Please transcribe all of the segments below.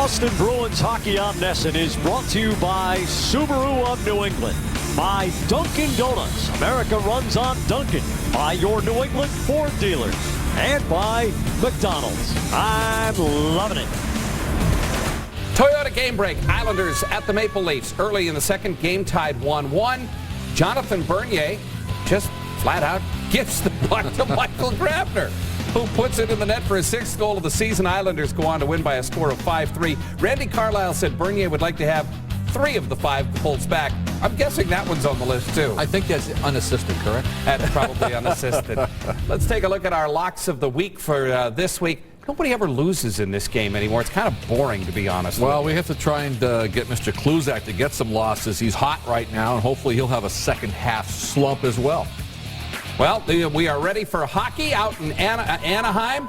Boston Bruins Hockey on NESN is brought to you by Subaru of New England, by Dunkin' Donuts, America runs on Dunkin', by your New England Ford dealers, and by McDonald's. I'm loving it. Toyota game break. Islanders at the Maple Leafs. Early in the second, game tied 1-1. Jonathan Bernier just flat out gives the puck to Michael Grabner, who puts it in the net for his 6th goal of the season. Islanders go on to win by a score of 5-3. Randy Carlyle said Bernier would like to have 3 of the 5 goals back. I'm guessing that one's on the list, too. I think that's unassisted, correct? That's probably unassisted. Let's take a look at our locks of the week for this week. Nobody ever loses in this game anymore. It's kind of boring, to be honest. Well, we have to try and get Mr. Kluzak to get some losses. He's hot right now, and hopefully he'll have a second half slump as well. Well, we are ready for hockey out in Anaheim.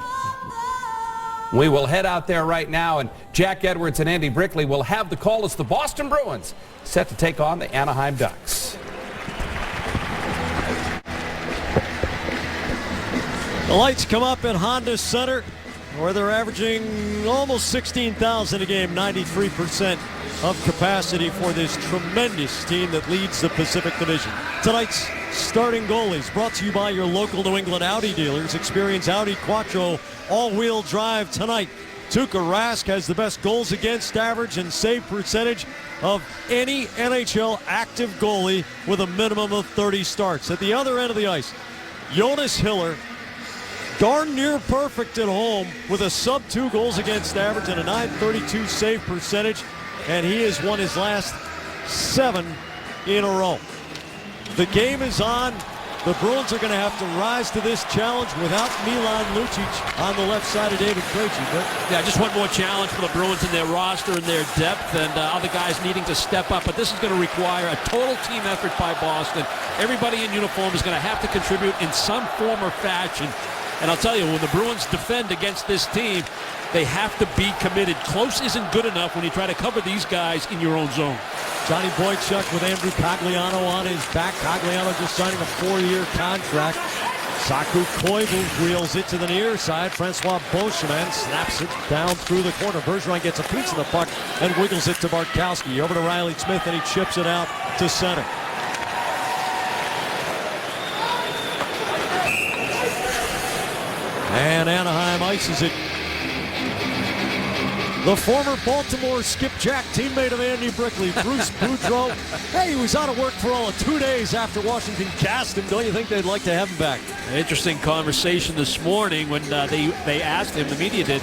We will head out there right now, and Jack Edwards and Andy Brickley will have the call as the Boston Bruins set to take on the Anaheim Ducks. The lights come up at Honda Center, where they're averaging almost 16,000 a game, 93% of capacity for this tremendous team that leads the Pacific Division. Tonight's starting goalies brought to you by your local New England Audi dealers. Experience Audi Quattro all-wheel drive tonight. Tuukka Rask has the best goals against average and save percentage of any NHL active goalie with a minimum of 30 starts. At the other end of the ice, Jonas Hiller, darn near perfect at home with a sub-2 goals against average and a .932 save percentage, and he has won his last 7 in a row. The game is on. The Bruins are going to have to rise to this challenge without Milan Lucic on the left side of David Krejci. Yeah, just one more challenge for the Bruins in their roster and their depth, and other guys needing to step up. But this is going to require a total team effort by Boston. Everybody in uniform is going to have to contribute in some form or fashion. And I'll tell you, when the Bruins defend against this team, they have to be committed. Close isn't good enough when you try to cover these guys in your own zone. Johnny Boychuk with Andrew Cogliano on his back. Cogliano just signing a 4-year contract. Saku Koivu wheels it to the near side. Francois Beauchemin snaps it down through the corner. Bergeron gets a piece of the puck and wiggles it to Bartkowski. Over to Riley Smith, and he chips it out to center. And Anaheim ices it. The former Baltimore skipjack teammate of Andy Brickley, Bruce Boudreau. Hey, he was out of work for all of 2 days after Washington cast him. Don't you think they'd like to have him back? Interesting conversation this morning when they asked him, the media did,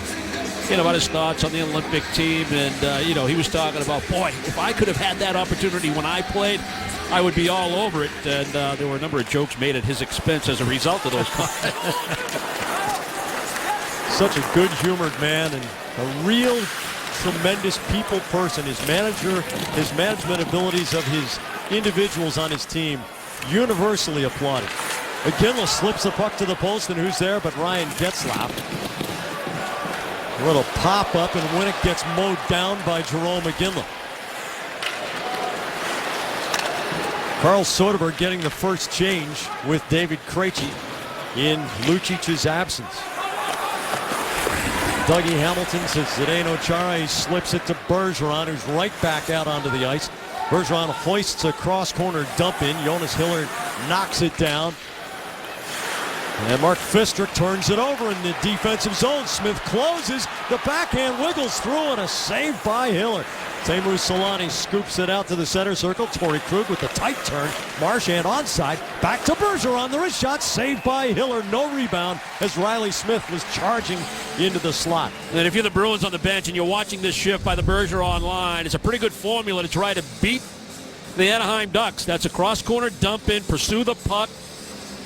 about his thoughts on the Olympic team. And, he was talking about, boy, if I could have had that opportunity when I played, I would be all over it. And there were a number of jokes made at his expense as a result of those comments. Such a good-humored man and a real tremendous people person. His management abilities of his individuals on his team, universally applauded. McGinley slips the puck to the post, and who's there but Ryan Getzlaf. A little pop-up, and Winnick gets mowed down by Jerome McGinley. Carl Soderberg getting the first change with David Krejci in Lucic's absence. Dougie Hamilton says Zdeno Chara. He slips it to Bergeron, who's right back out onto the ice. Bergeron hoists a cross-corner dump in. Jonas Hiller knocks it down. And Mark Fister turns it over in the defensive zone. Smith closes. The backhand wiggles through, and a save by Hiller. Teemu Solani scoops it out to the center circle. Torrey Krug with the tight turn. Marchand onside. Back to Bergeron. The wrist shot saved by Hiller. No rebound as Riley Smith was charging into the slot. And if you're the Bruins on the bench and you're watching this shift by the Bergeron line, it's a pretty good formula to try to beat the Anaheim Ducks. That's a cross-corner dump in, pursue the puck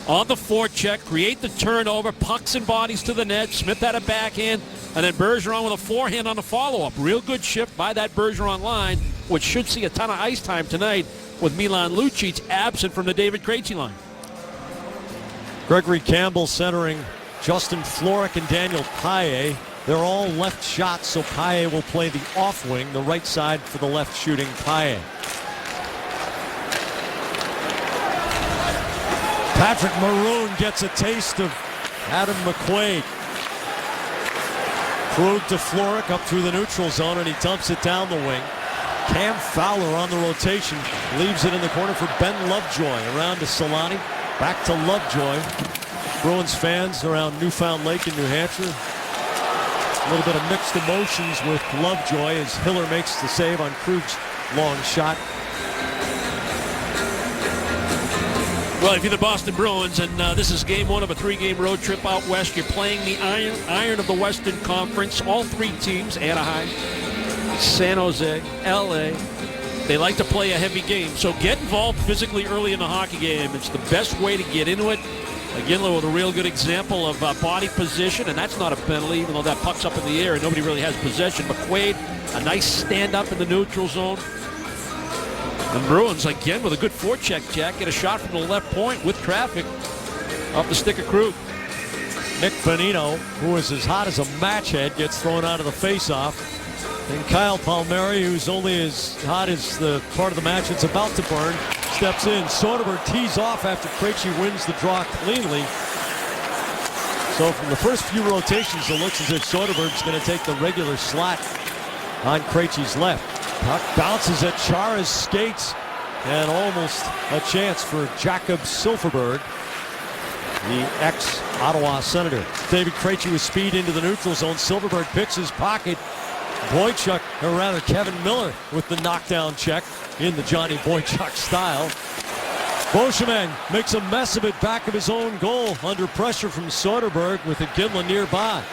on the forecheck, create the turnover, pucks and bodies to the net. Smith had a backhand, and then Bergeron with a forehand on the follow-up. Real good shift by that Bergeron line, which should see a ton of ice time tonight with Milan Lucic absent from the David Krejci line. Gregory Campbell centering Justin Florek and Daniel Paille. They're all left shots, so Paille will play the off wing, the right side for the left shooting Paille. Patrick Maroon gets a taste of Adam McQuaid. Krug to Floric up through the neutral zone, and he dumps it down the wing. Cam Fowler on the rotation, leaves it in the corner for Ben Lovejoy. Around to Solani, back to Lovejoy. Bruins fans around Newfound Lake in New Hampshire. A little bit of mixed emotions with Lovejoy as Hiller makes the save on Krug's long shot. Well, if you're the Boston Bruins, and this is game one of a 3-game road trip out west, you're playing the iron of the Western Conference. All 3 teams, Anaheim, San Jose, LA, they like to play a heavy game. So get involved physically early in the hockey game. It's the best way to get into it. Iginla with a real good example of body position, and that's not a penalty, even though that puck's up in the air and nobody really has possession. McQuaid, a nice stand-up in the neutral zone. The Bruins, again, with a good forecheck, Jack, get a shot from the left point with traffic off the stick of Krug. Nick Bonino, who is as hot as a match head, gets thrown out of the faceoff. And Kyle Palmieri, who's only as hot as the part of the match it's about to burn, steps in. Soderberg tees off after Krejci wins the draw cleanly. So from the first few rotations, it looks as if Soderberg's going to take the regular slot on Krejci's left. Puck bounces at Chara's skates, and almost a chance for Jakob Silfverberg, the ex-Ottawa Senator. David Krejci with speed into the neutral zone. Silfverberg picks his pocket. Boychuk, or rather Kevin Miller, with the knockdown check in the Johnny Boychuk style. Beauchemin makes a mess of it back of his own goal under pressure from Soderberg with Iginla nearby.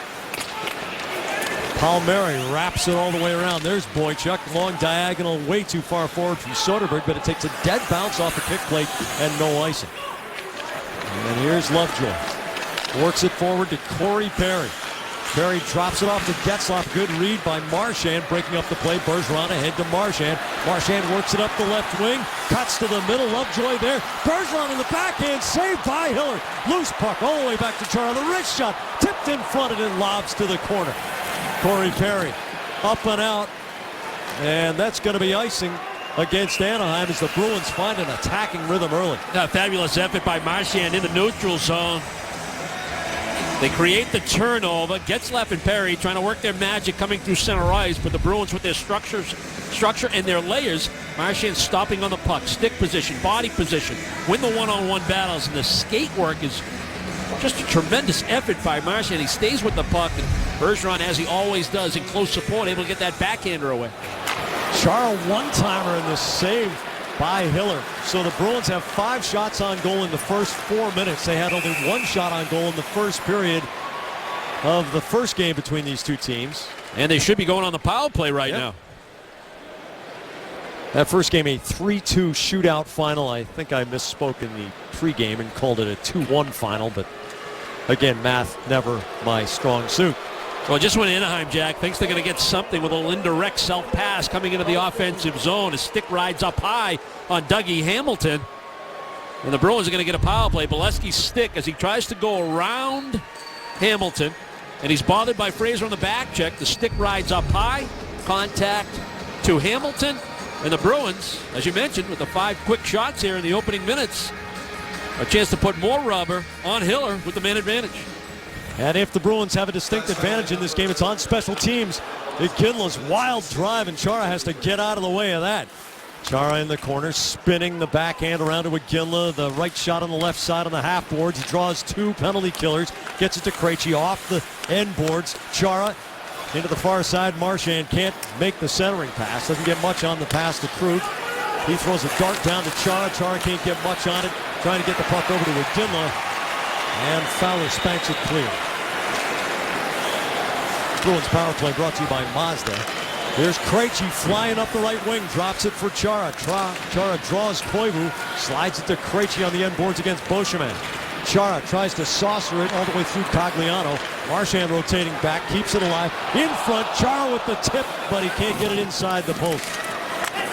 Palmieri wraps it all the way around. There's Boychuk, long diagonal, way too far forward from Soderberg, but it takes a dead bounce off the kick plate and no icing. And here's Lovejoy. Works it forward to Corey Perry. Perry drops it off to Getzlaf. Good read by Marchand, breaking up the play. Bergeron ahead to Marchand. Marchand works it up the left wing. Cuts to the middle. Lovejoy there. Bergeron in the backhand. Saved by Hiller. Loose puck all the way back to Chara. The wrist shot tipped in front and it lobs to the corner. Corey Perry up and out. And that's going to be icing against Anaheim as the Bruins find an attacking rhythm early. A fabulous effort by Marchand in the neutral zone. They create the turnover. Getzlaf and Perry trying to work their magic coming through center ice, but the Bruins with their structure and their layers, Marchand stopping on the puck, stick position, body position, win the one-on-one battles, and the skate work is just a tremendous effort by Marchand. He stays with the puck, and Bergeron, as he always does, in close support, able to get that backhander away. Chara one-timer in this save by Hiller. So the Bruins have 5 shots on goal in the first 4 minutes. They had only 1 shot on goal in the first period of the first game between these two teams. And they should be going on the power play right now. That first game, a 3-2 shootout final. I think I misspoke in the pregame and called it a 2-1 final, but again, math never my strong suit. Well, just went Anaheim, Jack, thinks they're going to get something with a little indirect self-pass coming into the offensive zone. His stick rides up high on Dougie Hamilton. And the Bruins are going to get a power play. Bolesky's stick as he tries to go around Hamilton. And he's bothered by Fraser on the back check. The stick rides up high. Contact to Hamilton. And the Bruins, as you mentioned, with the 5 quick shots here in the opening minutes, a chance to put more rubber on Hiller with the man advantage. And if the Bruins have a distinct advantage in this game, it's on special teams. Iginla's wild drive, and Chara has to get out of the way of that. Chara in the corner, spinning the backhand around to Iginla. The right shot on the left side on the half boards. He draws 2 penalty killers, gets it to Krejci off the end boards. Chara into the far side. Marchand can't make the centering pass. Doesn't get much on the pass to Krug. He throws a dart down to Chara. Chara can't get much on it. Trying to get the puck over to Iginla. And Fowler spanks it clear. Bruins power play brought to you by Mazda. There's Krejci flying up the right wing, drops it for Chara. Chara draws Koivu, slides it to Krejci on the end boards against Beauchemin. Chara tries to saucer it all the way through Cogliano. Marchand rotating back, keeps it alive. In front, Chara with the tip, but he can't get it inside the post.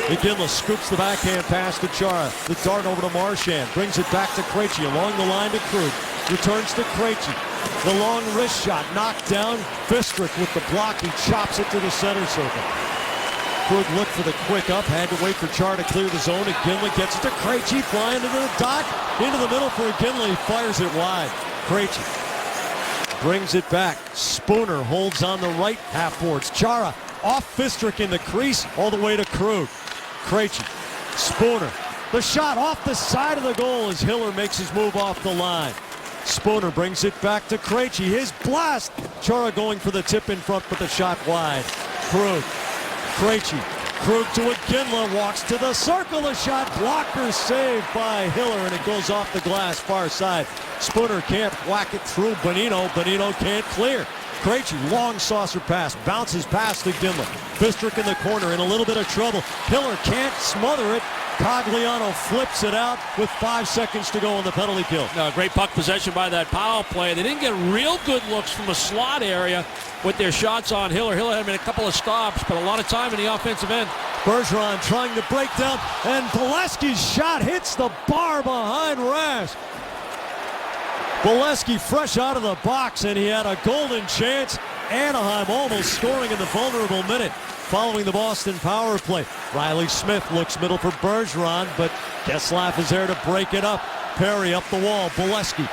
Iginla scoops the backhand pass to Chara. The dart over to Marchand, brings it back to Krejci along the line to Krug. Returns to Krejci. The long wrist shot knocked down. Fistrick with the block. He chops it to the center circle. Krug looked for the quick up. Had to wait for Chara to clear the zone. Iginla gets it to Krejci. Flying into the dot. Into the middle for Iginla. He fires it wide. Krejci brings it back. Spooner holds on the right half boards. Chara off Fistrick in the crease all the way to Krug. Krejci, Spooner. The shot off the side of the goal as Hiller makes his move off the line. Spooner brings it back to Krejci. His blast. Chara going for the tip in front, but the shot wide. Krug. Krejci. Krug to Iginla. Walks to the circle. The shot blocker saved by Hiller, and it goes off the glass far side. Spooner can't whack it through Bonino. Bonino can't clear. Krejci, long saucer pass, bounces past Iginla. Fistrick in the corner in a little bit of trouble. Hiller can't smother it. Cogliano flips it out with 5 seconds to go on the penalty kill. No, great puck possession by that power play. They didn't get real good looks from the slot area with their shots on Hiller. Hiller had made a couple of stops, but a lot of time in the offensive end. Bergeron trying to break down, and Bolesky's shot hits the bar behind Rask. Bolesky fresh out of the box, and he had a golden chance. Anaheim almost scoring in the vulnerable minute following the Boston power play. Riley Smith looks middle for Bergeron, but Getzlaf is there to break it up. Perry up the wall. Bolesky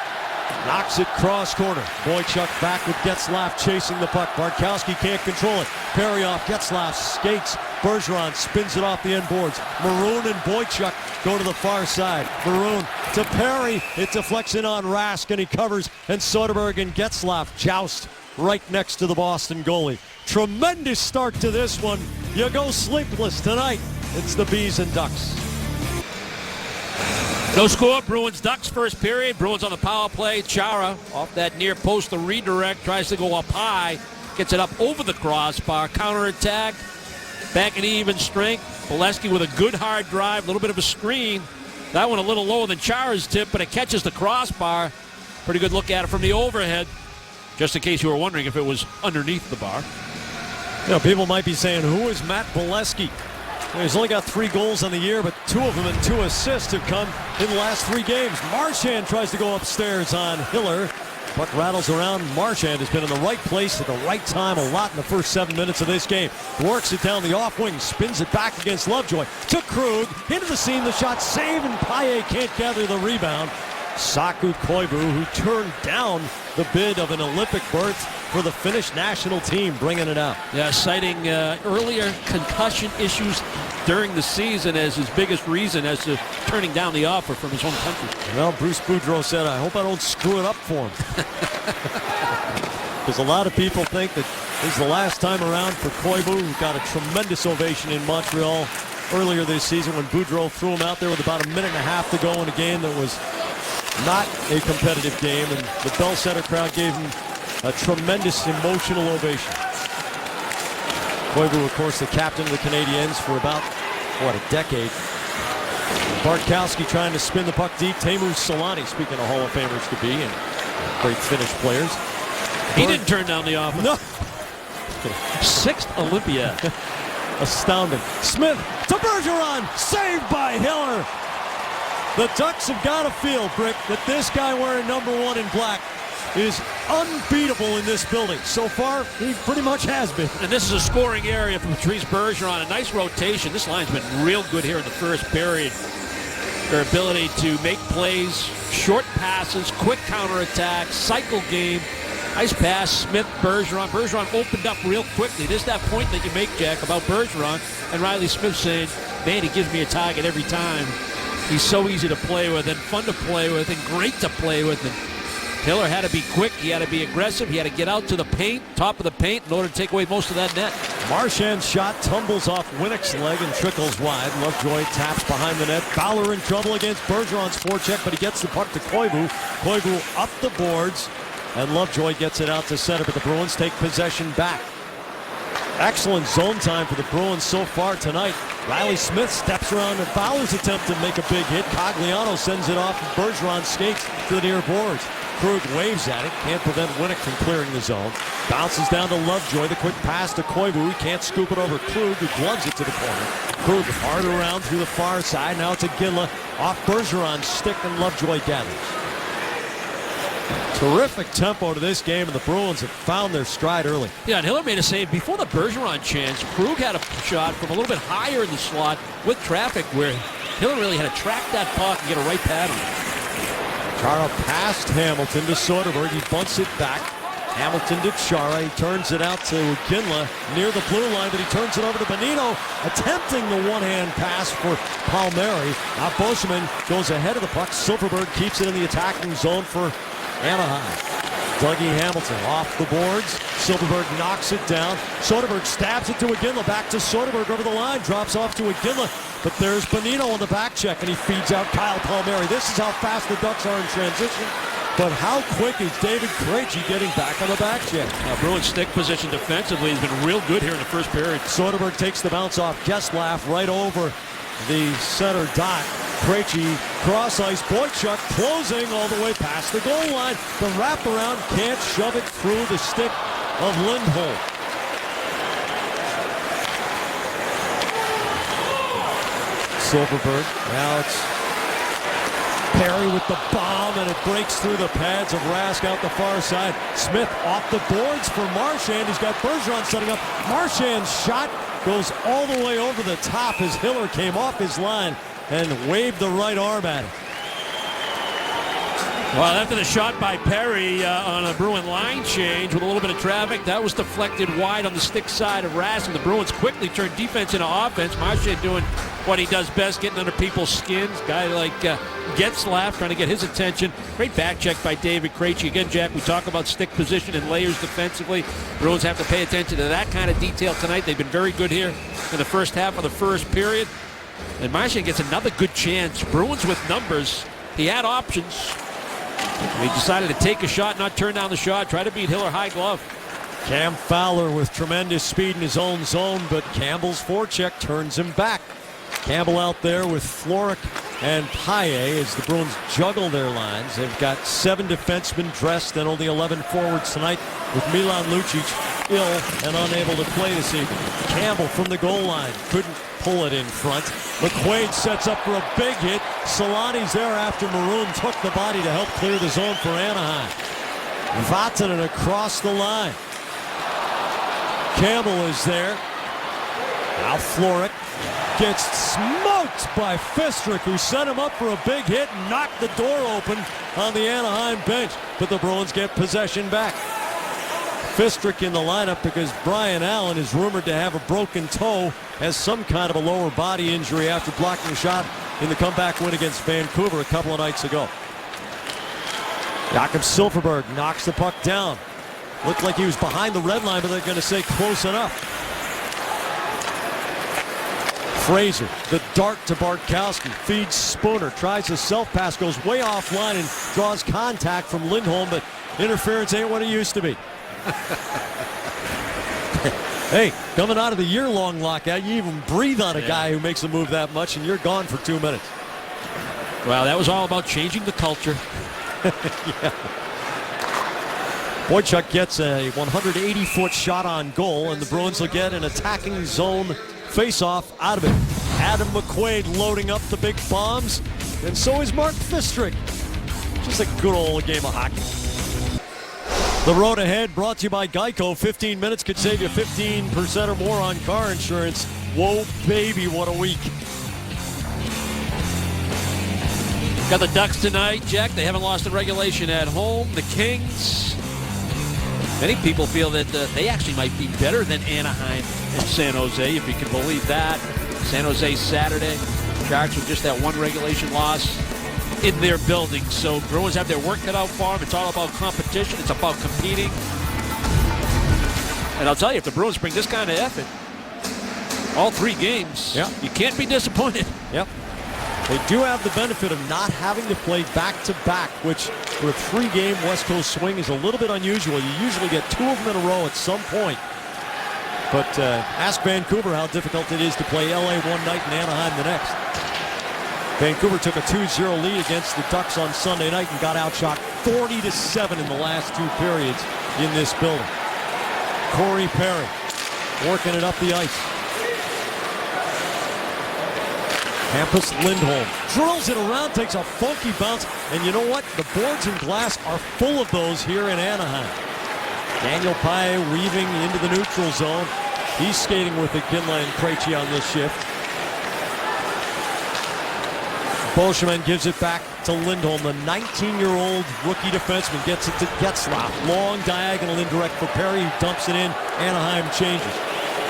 knocks it cross corner. Boychuk back with Getzlaf chasing the puck. Bartkowski can't control it. Perry off. Getzlaf skates. Bergeron spins it off the end boards. Maroon and Boychuk go to the far side. Maroon to Perry. It deflects in on Rask, and he covers. And Soderberg and Getzlaf joust right next to the Boston goalie. Tremendous start to this one. You go sleepless tonight. It's the Bees and Ducks. No score. Bruins Ducks first period. Bruins on the power play. Chara off that near post, the redirect, tries to go up high, gets it up over the crossbar. Counterattack, back in even strength. Bolesky with a good hard drive, a little bit of a screen. That one a little lower than Chara's tip, but it catches the crossbar. Pretty good look at it from the overhead, just in case you were wondering if it was underneath the bar. You know, people might be saying, who is Matt Bolesky? He's only got 3 goals on the year, but 2 of them and 2 assists have come in the last 3 games. Marchand tries to go upstairs on Hiller. Puck rattles around. Marchand has been in the right place at the right time a lot in the first 7 minutes of this game. Works it down the off wing, spins it back against Lovejoy. To Krug, into the seam, the shot saved, and Paille can't gather the rebound. Saku Koivu, who turned down the bid of an Olympic berth for the Finnish national team, bringing it out. Yeah, citing earlier concussion issues during the season as his biggest reason as to turning down the offer from his home country. Well, Bruce Boudreau said, I hope I don't screw it up for him. Because a lot of people think that this is the last time around for Koivu, who got a tremendous ovation in Montreal earlier this season when Boudreau threw him out there with about a minute and a half to go in a game that was not a competitive game, and the Bell Center crowd gave him a tremendous emotional ovation. Koivu, of course, the captain of the Canadiens for about, what, a decade. Bartkowski trying to spin the puck deep. Teemu Selanne, speaking of Hall of Famers to be, and great Finnish players. He didn't turn down the offer. No. 6th Olympiad. Astounding. Smith to Bergeron, saved by Hiller. The Ducks have got to feel, Brick, that this guy wearing number 1 in black is unbeatable in this building. So far, he pretty much has been. And this is a scoring area for Patrice Bergeron. A nice rotation. This line's been real good here in the first period. Their ability to make plays, short passes, quick counterattack, cycle game. Nice pass, Smith, Bergeron. Bergeron opened up real quickly. There's that point that you make, Jack, about Bergeron. And Riley Smith saying, man, he gives me a target every time. He's so easy to play with and fun to play with and great to play with. And Hiller had to be quick. He had to be aggressive. He had to get out to the paint, top of the paint, in order to take away most of that net. Marchand's shot tumbles off Winnick's leg and trickles wide. Lovejoy taps behind the net. Fowler in trouble against Bergeron's forecheck, but he gets the puck to Koivu. Koivu up the boards, and Lovejoy gets it out to center, but the Bruins take possession back. Excellent zone time for the Bruins so far tonight. Riley Smith steps around and Fowler's attempt to make a big hit. Cogliano sends it off, and Bergeron skates to the near boards. Krug waves at it, can't prevent Winnick from clearing the zone. Bounces down to Lovejoy, the quick pass to Koivu. He can't scoop it over Krug, who gloves it to the corner. Krug hard around through the far side. Now it's Iginla off Bergeron's stick, and Lovejoy gathers. Terrific tempo to this game, and the Bruins have found their stride early. Yeah, and Hiller made a save before the Bergeron chance. Krug had a shot from a little bit higher in the slot with traffic where Hiller really had to track that puck and get a right pattern. Chara passed Hamilton to Soderberg. He bunts it back. Hamilton to Chara. He turns it out to Ginla near the blue line, but he turns it over to Bonino, attempting the one-hand pass for Palmieri. Now Boschman goes ahead of the puck. Silfverberg keeps it in the attacking zone for Anaheim. Dougie Hamilton off the boards. Silfverberg knocks it down. Soderberg stabs it to Iginla. Back to Soderberg over the line. Drops off to Iginla. But there's Bonino on the back check, and he feeds out Kyle Palmieri. This is how fast the Ducks are in transition. But how quick is David Krejci getting back on the back check? Bruins stick position defensively has been real good here in the first period. Soderberg takes the bounce off Getzlaf right over the center dot. Krejci cross ice. Boychuk closing all the way past the goal line. The wraparound can't shove it through the stick of Lindholm. Silfverberg. Now it's Perry with the bomb, and it breaks through the pads of Rask out the far side. Smith off the boards for Marchand. He's got Bergeron setting up. Marchand's shot goes all the way over the top as Hiller came off his line and waved the right arm at him. Well, after the shot by Perry on a Bruin line change with a little bit of traffic, that was deflected wide on the stick side of Rask, and the Bruins quickly turned defense into offense. Marchand doing what he does best, getting under people's skins. Guy like Getzlaf trying to get his attention. Great back check by David Krejci. Again, Jack, we talk about stick position and layers defensively. Bruins have to pay attention to that kind of detail tonight. They've been very good here in the first half of the first period. And Marchand gets another good chance. Bruins with numbers. He had options. He decided to take a shot, not turn down the shot, try to beat Hiller high glove. Cam Fowler with tremendous speed in his own zone, but Campbell's forecheck turns him back. Campbell out there with Florek and Paille as the Bruins juggle their lines. They've got 7 defensemen dressed and only 11 forwards tonight, with Milan Lucic ill and unable to play this evening. Campbell from the goal line couldn't pull it in front. McQuaid sets up for a big hit. Solani's there after Maroon took the body to help clear the zone for Anaheim. Vatanen across the line. Campbell is there. Now Florek gets smoked by Fistrick, who set him up for a big hit and knocked the door open on the Anaheim bench. But the Bruins get possession back. Fistrick in the lineup because Brian Allen is rumored to have a broken toe, has some kind of a lower body injury after blocking a shot in the comeback win against Vancouver a couple of nights ago. Jakob Silfverberg knocks the puck down. Looked like he was behind the red line, but they're going to say close enough. Fraser, the dart to Bartkowski, feeds Spooner, tries a self-pass, goes way offline and draws contact from Lindholm, but interference ain't what it used to be. Hey, coming out of the year-long lockout, you even breathe on a guy who makes a move that much, and you're gone for 2 minutes. Well, that was all about changing the culture. Yeah. Boychuk gets a 180-foot shot on goal, and the Bruins will get an attacking zone face-off out of it. Adam McQuaid loading up the big bombs, and so is Mark Fistrick. Just a good old game of hockey. The road ahead brought to you by Geico. 15 minutes could save you 15% or more on car insurance. Whoa, baby, what a week. Got the Ducks tonight, Jack. They haven't lost in regulation at home. The Kings. Many people feel that they actually might be better than Anaheim and San Jose, if you can believe that. San Jose Saturday. Sharks with just that one regulation loss in their building. So Bruins have their work cut out for them. It's all about competition. It's about competing. And I'll tell you, if the Bruins bring this kind of effort, all 3 games, you can't be disappointed. Yep. They do have the benefit of not having to play back-to-back, which for a 3-game West Coast swing is a little bit unusual. You usually get 2 of them in a row at some point. But ask Vancouver how difficult it is to play LA one night and Anaheim the next. Vancouver took a 2-0 lead against the Ducks on Sunday night and got outshot 40-7 in the last 2 periods in this building. Corey Perry working it up the ice. Hampus Lindholm drills it around, takes a funky bounce, and you know what? The boards and glass are full of those here in Anaheim. Daniel Paille weaving into the neutral zone. He's skating with Iginla and Krejci on this shift. Bolshman gives it back to Lindholm. The 19-year-old rookie defenseman gets it to Getzlaf. Long diagonal indirect for Perry, who dumps it in. Anaheim changes.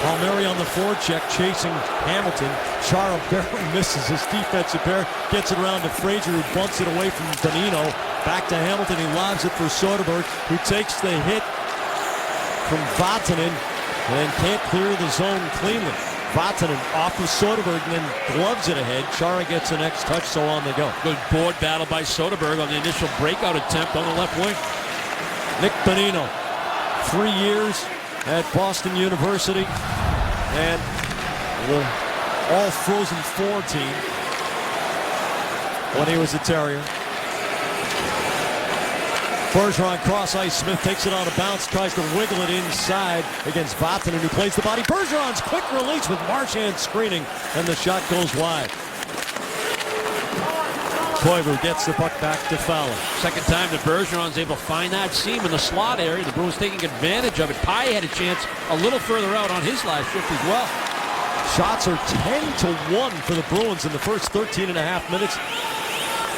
Palmieri on the forecheck, chasing Hamilton. Chara barely misses his defensive pair. Gets it around to Frazier, who bunts it away from Bonino. Back to Hamilton. He lobs it for Soderberg, who takes the hit from Vatanen and can't clear the zone cleanly. Vatanen off of Soderberg and then gloves it ahead. Chara gets the next touch, so on they go. Good board battle by Soderberg on the initial breakout attempt on the left wing. Nick Bonino, 3 years at Boston University and the all-Frozen Four team when he was a Terrier. Bergeron cross ice. Smith takes it on a bounce, tries to wiggle it inside against Vatanen, who plays the body. Bergeron's quick release with Marchand screening, and the shot goes wide. Koivu gets the puck back to Fowler. Second time that Bergeron's able to find that seam in the slot area. The Bruins taking advantage of it. Pye had a chance a little further out on his last shift as well. Shots are 10-1 for the Bruins in the first 13 and a half minutes.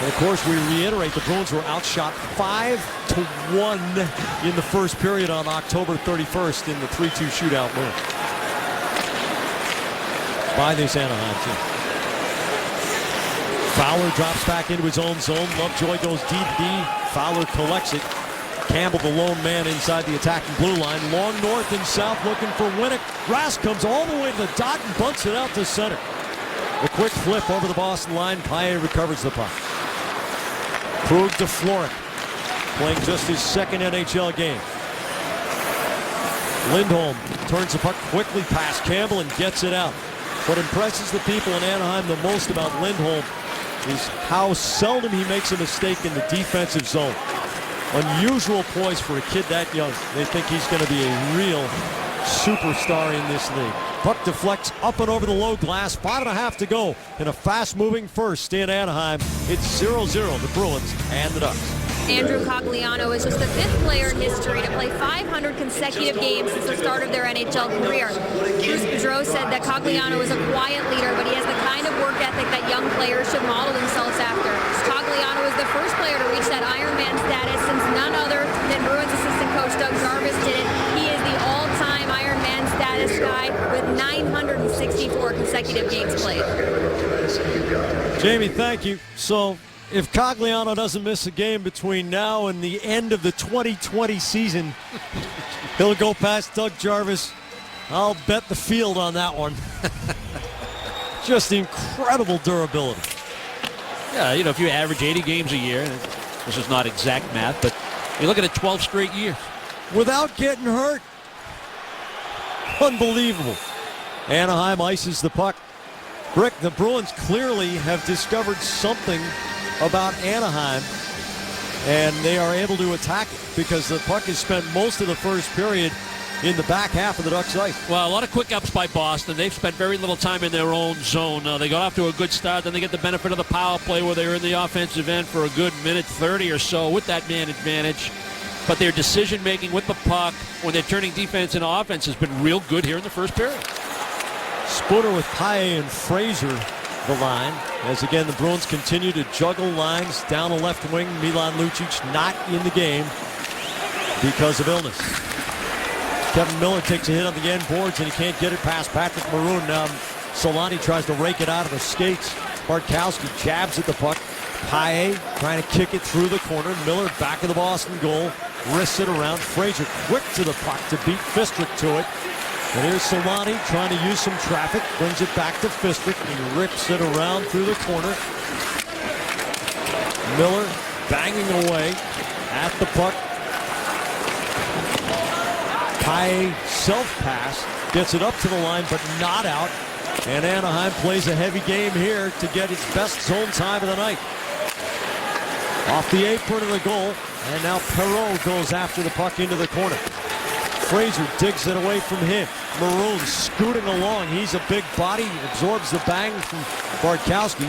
And of course, we reiterate, the Bruins were outshot 5-1 in the first period on October 31st in the 3-2 shootout win by this Anaheim team. Fowler drops back into his own zone. Lovejoy goes deep D. Fowler collects it. Campbell, the lone man inside the attacking blue line. Long north and south looking for Winnick. Rask comes all the way to the dot and bunts it out to center. A quick flip over the Boston line. Paille recovers the puck. Krug to Florek, playing just his second NHL game. Lindholm turns the puck quickly past Campbell and gets it out. What impresses the people in Anaheim the most about Lindholm is how seldom he makes a mistake in the defensive zone. Unusual poise for a kid that young. They think he's going to be a real superstar in this league. Puck deflects up and over the low glass. 5.5 to go in a fast-moving first in Anaheim. It's 0-0, the Bruins and the Ducks. Andrew Cogliano is just the 5th player in history to play 500 consecutive games since the start of their NHL career. Bruce Boudreau said that Cogliano is a quiet leader, but he has the kind of work ethic that young players should model themselves after. Cogliano is the first player to reach that Ironman status since none other than Bruins assistant coach Doug Jarvis did it. He is the all-time Ironman status guy with 964 consecutive games played. Jamie, thank you. So, if Cogliano doesn't miss a game between now and the end of the 2020 season, he'll go past Doug Jarvis. I'll bet the field on that one. Just incredible durability. Yeah, you know, if you average 80 games a year, this is not exact math, but you're looking at 12 straight years. Without getting hurt. Unbelievable. Anaheim ices the puck. Brick, the Bruins clearly have discovered something about Anaheim, and they are able to attack it because the puck has spent most of the first period in the back half of the Ducks' ice. Well, a lot of quick ups by Boston. They've spent very little time in their own zone. They got off to a good start, then they get the benefit of the power play where they're in the offensive end for a good minute 30 or so with that man advantage. But their decision-making with the puck when they're turning defense into offense has been real good here in the first period. Spooner with Paille and Frazier, the line, as again the Bruins continue to juggle lines down the left wing. Milan Lucic not in the game because of illness. Kevin Miller takes a hit on the end boards and he can't get it past Patrick Maroon. Solani tries to rake it out of the skates. Bartkowski jabs at the puck. Paille trying to kick it through the corner. Miller back of the Boston goal. Wrists it around. Frazier quick to the puck to beat Fistrick to it. And here's Solani trying to use some traffic. Brings it back to Fistrick. He rips it around through the corner. Miller banging away at the puck. Paille self-pass. Gets it up to the line, but not out. And Anaheim plays a heavy game here to get its best zone time of the night. Off the apron of the goal. And now Perreault goes after the puck into the corner. Frazier digs it away from him. Maroon scooting along. He's a big body. Absorbs the bang from Bartkowski.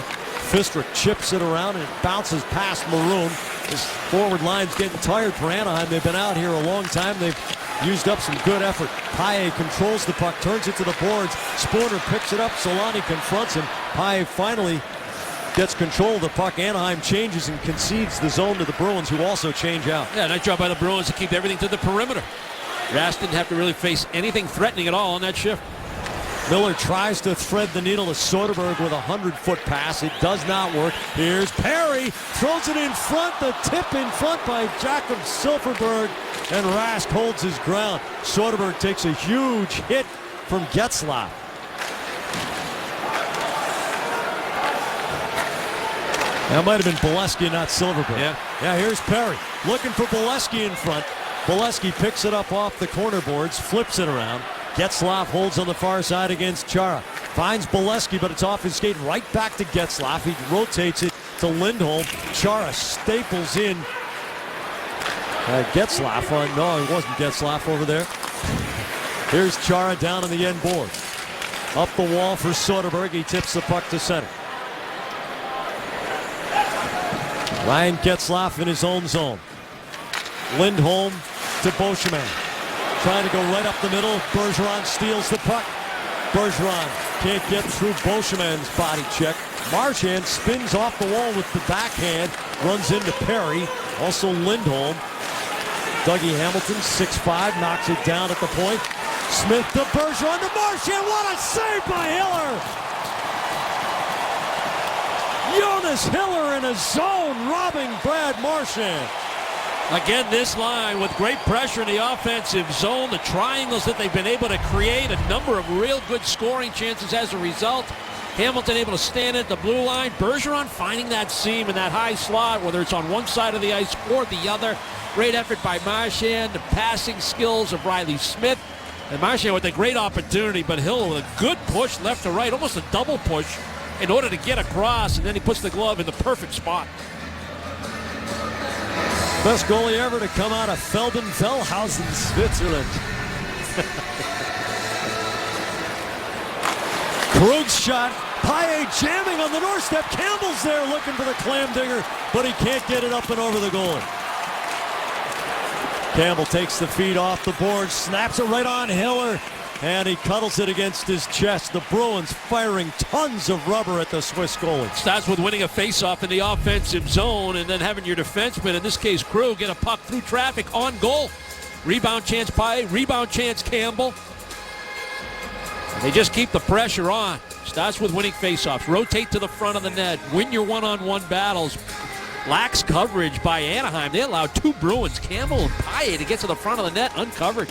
Fistrick chips it around and it bounces past Maroon. This forward line's getting tired for Anaheim. They've been out here a long time. They've used up some good effort. Paille controls the puck, turns it to the boards. Spooner picks it up. Solani confronts him. Paille finally gets control of the puck. Anaheim changes and concedes the zone to the Bruins, who also change out. Yeah, nice job by the Bruins to keep everything to the perimeter. Rask didn't have to really face anything threatening at all on that shift. Miller tries to thread the needle to Soderberg with a 100-foot pass. It does not work. Here's Perry. Throws it in front. The tip in front by Jakob Silfverberg. And Rask holds his ground. Soderberg takes a huge hit from Getzlaf. That might have been Bolesky, not Silfverberg. Yeah, here's Perry. Looking for Bolesky in front. Bolesky picks it up off the corner boards, flips it around. Getzlaf holds on the far side against Chara. Finds Bolesky, but it's off his skate right back to Getzlaf. He rotates it to Lindholm. Chara staples in Getzlaf. No, it wasn't Getzlaf over there. Here's Chara down on the end board. Up the wall for Soderberg. He tips the puck to center. Ryan Getzlaf in his own zone. Lindholm to Beauchemin. Trying to go right up the middle. Bergeron steals the puck. Bergeron can't get through Beauchemin's body check. Marchand spins off the wall with the backhand. Runs into Perry. Also Lindholm. Dougie Hamilton, 6'5", knocks it down at the point. Smith to Bergeron to Marchand. What a save by Hiller! Jonas Hiller in a zone, robbing Brad Marchand. Again, this line with great pressure in the offensive zone, the triangles that they've been able to create, a number of real good scoring chances as a result. Hamilton able to stand at the blue line. Bergeron finding that seam in that high slot, whether it's on one side of the ice or the other. Great effort by Marchand, the passing skills of Riley Smith. And Marchand with a great opportunity, but Hill with a good push left to right, almost a double push in order to get across, and then he puts the glove in the perfect spot. Best goalie ever to come out of Felden-Fellhausen, Switzerland. Krug's shot. Paille jamming on the doorstep. Campbell's there looking for the clam digger, but he can't get it up and over the goalie. Campbell takes the feed off the board, snaps it right on Hiller, and he cuddles it against his chest. The Bruins firing tons of rubber at the Swiss goalie. Starts with winning a faceoff in the offensive zone and then having your defenseman, in this case Krug, get a puck through traffic on goal. Rebound chance Paille, rebound chance Campbell. They just keep the pressure on. Starts with winning faceoffs. Rotate to the front of the net. Win your one-on-one battles. Lax coverage by Anaheim. They allowed two Bruins, Campbell and Paille, to get to the front of the net uncovered.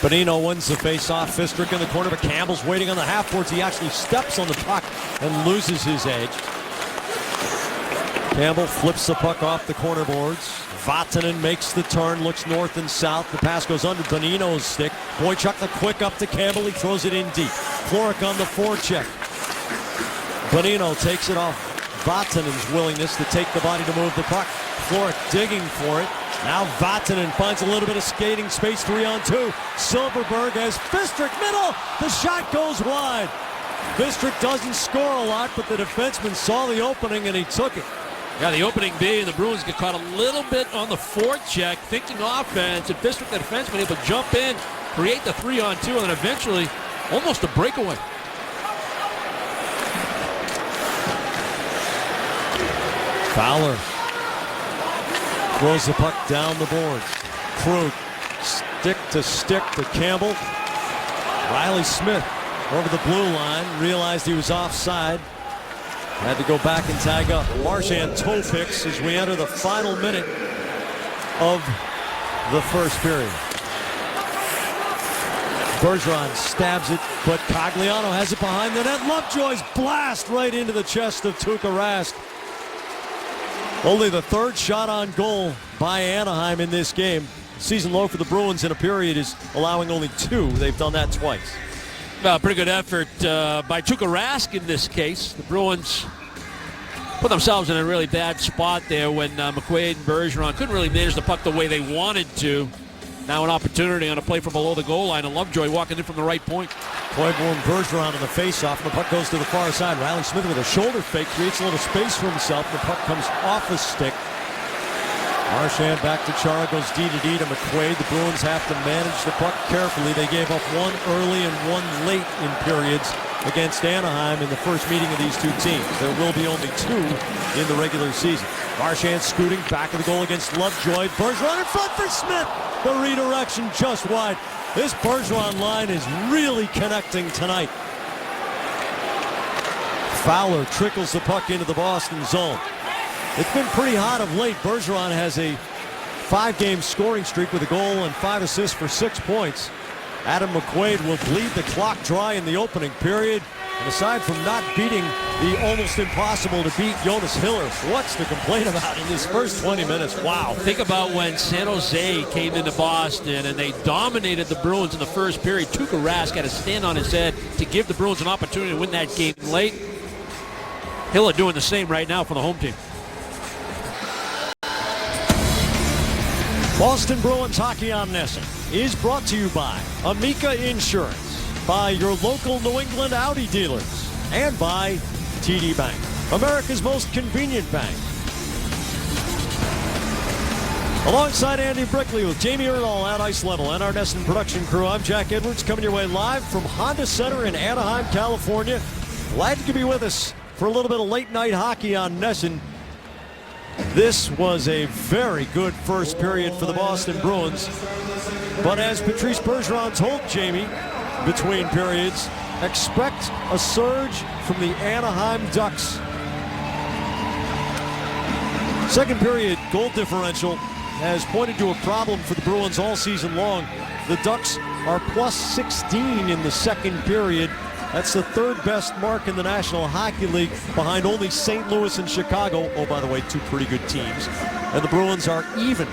Bonino wins the face-off. Fistrick in the corner, but Campbell's waiting on the half-boards. He actually steps on the puck and loses his edge. Campbell flips the puck off the corner boards. Vatanen makes the turn, looks north and south. The pass goes under Bonino's stick. Boychuk the quick up to Campbell. He throws it in deep. Florek on the forecheck. Bonino takes it off Vatanen's willingness to take the body to move the puck. Florek digging for it. Now Vatanen finds a little bit of skating space, 3-on-2. Silfverberg has Fistrick middle. The shot goes wide. Fistrick doesn't score a lot, but the defenseman saw the opening and he took it. Yeah, the opening being the Bruins get caught a little bit on the forecheck, thinking offense, and Fistrick, the defenseman, able to jump in, create the 3-on-2, and then eventually almost a breakaway. Fowler throws the puck down the boards. Krug stick to Campbell. Riley Smith over the blue line, realized he was offside. Had to go back and tag up. Marchand toe picks as we enter the final minute of the first period. Bergeron stabs it, but Cogliano has it behind the net. Lovejoy's blast right into the chest of Tuukka Rask. Only the third shot on goal by Anaheim in this game. Season low for the Bruins in a period is allowing only 2. They've done that twice. Pretty good effort by Tuukka Rask in this case. The Bruins put themselves in a really bad spot there when McQuaid and Bergeron couldn't really manage the puck the way they wanted to. Now an opportunity on a play from below the goal line, and Lovejoy walking in from the right point. Clayborn Bergeron on the faceoff, and the puck goes to the far side. Riley Smith with a shoulder fake creates a little space for himself. The puck comes off the stick Marchand back to Chara, goes D to D to McQuaid. The Bruins have to manage the puck carefully. They gave up one early and one late in periods against Anaheim in the first meeting of these two teams. There will be only two in the regular season. Marchand scooting back of the goal against Lovejoy. Bergeron in front for Smith. The redirection just wide. This Bergeron line is really connecting tonight. Fowler trickles the puck into the Boston zone. It's been pretty hot of late. Bergeron has a 5-game scoring streak with a goal and 5 assists for 6 points. Adam McQuaid will bleed the clock dry in the opening period. And aside from not beating the almost impossible to beat Jonas Hiller, what's to complain about in this first 20 minutes? Wow. Think about when San Jose came into Boston and they dominated the Bruins in the first period. Tuukka Rask had to stand on his head to give the Bruins an opportunity to win that game late. Hiller doing the same right now for the home team. Boston Bruins Hockey on NESN is brought to you by Amica Insurance, by your local New England Audi dealers, and by TD Bank, America's most convenient bank. Alongside Andy Brickley with Jamie Erdahl at ice level and our NESN production crew, I'm Jack Edwards coming your way live from Honda Center in Anaheim, California. Glad you could be with us for a little bit of late night hockey on NESN. This was a very good first period for the Boston Bruins. But as Patrice Bergeron told Jamie between periods, expect a surge from the Anaheim Ducks. Second period goal differential has pointed to a problem for the Bruins all season long. The Ducks are plus 16 in the second period. That's the third best mark in the National Hockey League, behind only St. Louis and Chicago. Oh, by the way, two pretty good teams. And the Bruins are even.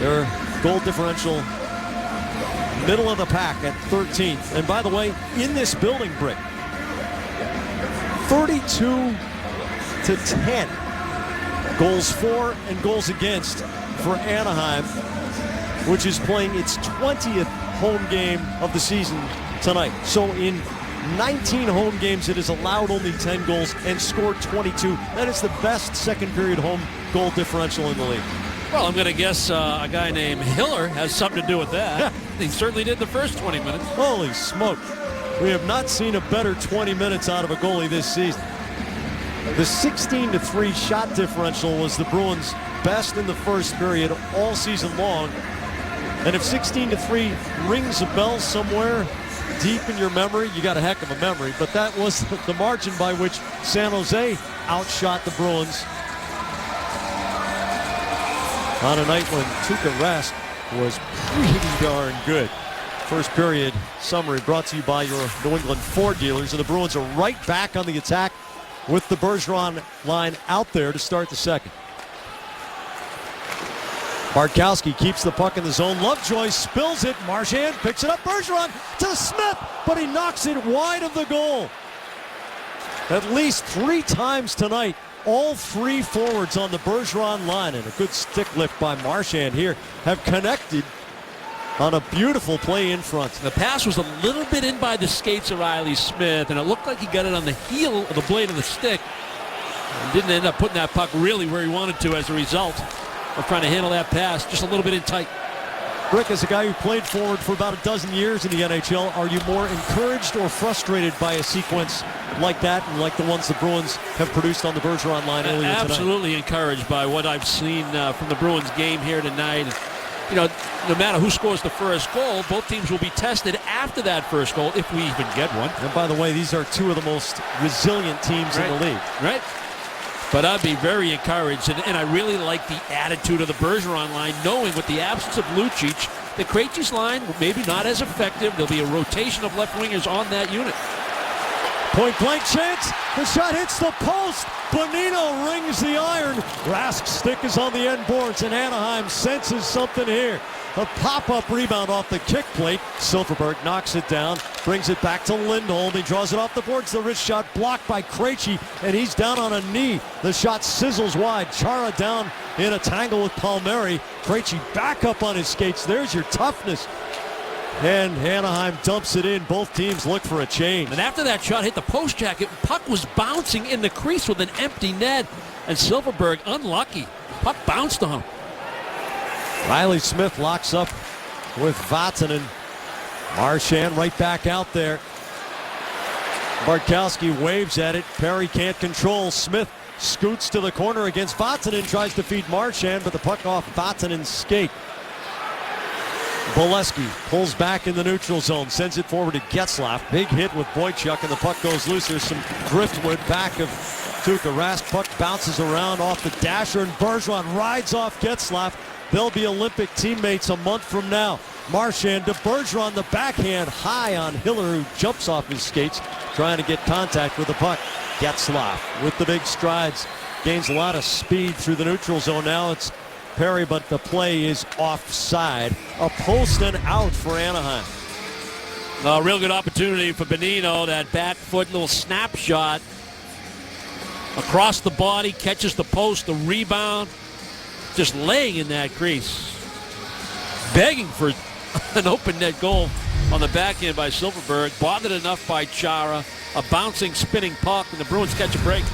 Their goal differential, middle of the pack at 13th. And by the way, in this building, Brick, 32-10 goals for and goals against for Anaheim, which is playing its 20th home game of the season tonight. So in 19 home games, it has allowed only 10 goals and scored 22. That is the best second period home goal differential in the league. Well, I'm going to guess a guy named Hiller has something to do with that. He certainly did the first 20 minutes. Holy smoke. We have not seen a better 20 minutes out of a goalie this season. The 16-3 shot differential was the Bruins' best in the first period all season long. And if 16-3 rings a bell somewhere deep in your memory, you got a heck of a memory. But that was the margin by which San Jose outshot the Bruins on a night when Tuukka Rask was pretty darn good. First period summary brought to you by your New England Ford dealers. And the Bruins are right back on the attack with the Bergeron line out there to start the second. Bartkowski keeps the puck in the zone. Lovejoy spills it. Marchand picks it up. Bergeron to Smith, but he knocks it wide of the goal. At least 3 times tonight, all 3 forwards on the Bergeron line, and a good stick lift by Marchand here, have connected on a beautiful play in front. The pass was a little bit in by the skates of Riley Smith, and it looked like he got it on the heel of the blade of the stick. And didn't end up putting that puck really where he wanted to as a result of trying to handle that pass just a little bit in tight. Rick, as a guy who played forward for about a dozen years in the NHL, are you more encouraged or frustrated by a sequence like that and like the ones the Bruins have produced on the Bergeron line earlier tonight? Absolutely encouraged by what I've seen from the Bruins game here tonight. You know, no matter who scores the first goal, both teams will be tested after that first goal, if we even get one. And by the way, these are 2 of the most resilient teams in the league. Right. But I'd be very encouraged, and I really like the attitude of the Bergeron line, knowing with the absence of Lucic, the Krejci's line maybe not as effective. There'll be a rotation of left wingers on that unit. Point blank chance. The shot hits the post. Bonino rings the iron. Rask's stick is on the end boards, and Anaheim senses something here. A pop-up rebound off the kick plate. Silfverberg knocks it down, brings it back to Lindholm. He draws it off the boards. The wrist shot blocked by Krejci, and he's down on a knee. The shot sizzles wide. Chara down in a tangle with Palmieri. Krejci back up on his skates. There's your toughness. And Anaheim dumps it in. Both teams look for a change. And after that shot hit the post jacket, puck was bouncing in the crease with an empty net. And Silfverberg unlucky. Puck bounced on him. Riley Smith locks up with Vatanen. Marchand right back out there. Bartkowski waves at it. Perry can't control. Smith scoots to the corner against Vatanen, tries to feed Marchand, but the puck off Vatanen's skate. Bolesky pulls back in the neutral zone, sends it forward to Getzlaf. Big hit with Boychuk, and the puck goes loose. There's some driftwood back of Tuukka Rask. Puck bounces around off the dasher, and Bergeron rides off Getzlaf. They'll be Olympic teammates a month from now. Marchand to Bergeron, the backhand high on Hiller, who jumps off his skates, trying to get contact with the puck. Getzlaf with the big strides, gains a lot of speed through the neutral zone. Now it's Perry, but the play is offside. A post and out for Anaheim. A real good opportunity for Bonino. That back foot little snapshot across the body, catches the post, the rebound, just laying in that crease, begging for an open net goal on the backhand by Silfverberg. Bothered enough by Chara. A bouncing, spinning puck, and the Bruins catch a break.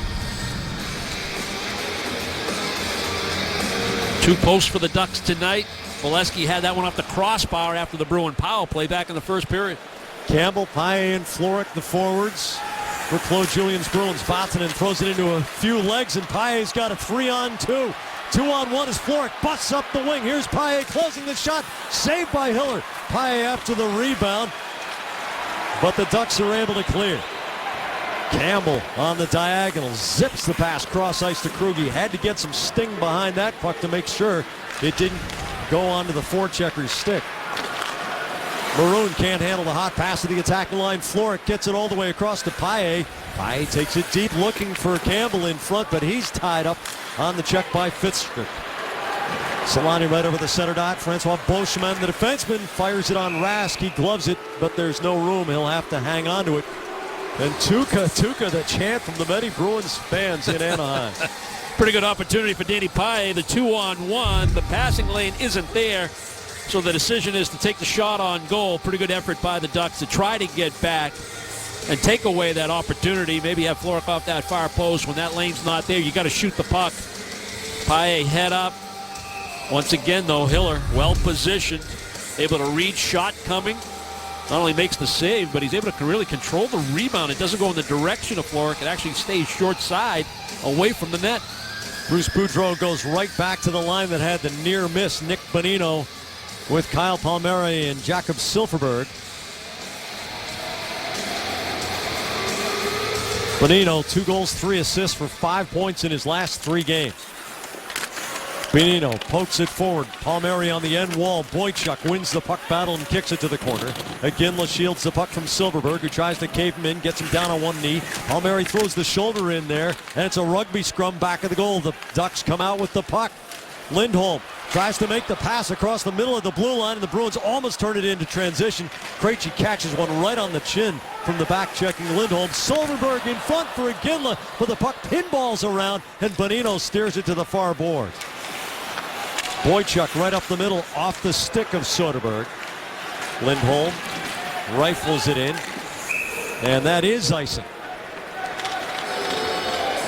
2 posts for the Ducks tonight. Bolesky had that one off the crossbar after the Bruin power play back in the first period. Campbell, Paille, and Florek, the forwards for Claude Julien's Bruins. Vatanen throws it into a few legs, and Paille's got a 3-on-2. 2-on-1 as Florek busts up the wing. Here's Paille closing the shot. Saved by Hiller. Paille after the rebound, but the Ducks are able to clear. Campbell on the diagonal zips the pass cross ice to Krug. Had to get some sting behind that puck to make sure it didn't go onto the forechecker's stick. Maroon can't handle the hot pass to the attacking line. Florek gets it all the way across to Paille. Paille takes it deep looking for Campbell in front, but he's tied up on the check by Fitzgerald. Solani right over the center dot. Francois Beauchemin, the defenseman, fires it on Rask. He gloves it, but there's no room. He'll have to hang on to it. And Tuukka, the chant from the many Bruins fans in Anaheim. Pretty good opportunity for Danny Paille. The 2-on-1. The passing lane isn't there, so the decision is to take the shot on goal. Pretty good effort by the Ducks to try to get back and take away that opportunity. Maybe have Florek off that far post. When that lane's not there, you got to shoot the puck. Paille head up. Once again, though, Hiller well positioned, able to read shot coming. Not only makes the save, but he's able to really control the rebound. It doesn't go in the direction of Florek. It actually stays short side away from the net. Bruce Boudreau goes right back to the line that had the near miss. Nick Bonino with Kyle Palmieri and Jakob Silfverberg. Bonino, 2 goals, 3 assists for 5 points in his last 3 games. Bonino pokes it forward. Palmieri on the end wall. Boychuk wins the puck battle and kicks it to the corner. Iginla shields the puck from Silfverberg, who tries to cave him in, gets him down on one knee. Palmieri throws the shoulder in there, and it's a rugby scrum back of the goal. The Ducks come out with the puck. Lindholm tries to make the pass across the middle of the blue line, and the Bruins almost turn it into transition. Krejci catches one right on the chin from the back checking Lindholm. Silfverberg in front for Iginla, but the puck pinballs around, and Bonino steers it to the far boards. Boychuk right up the middle off the stick of Soderberg. Lindholm rifles it in, and that is icing.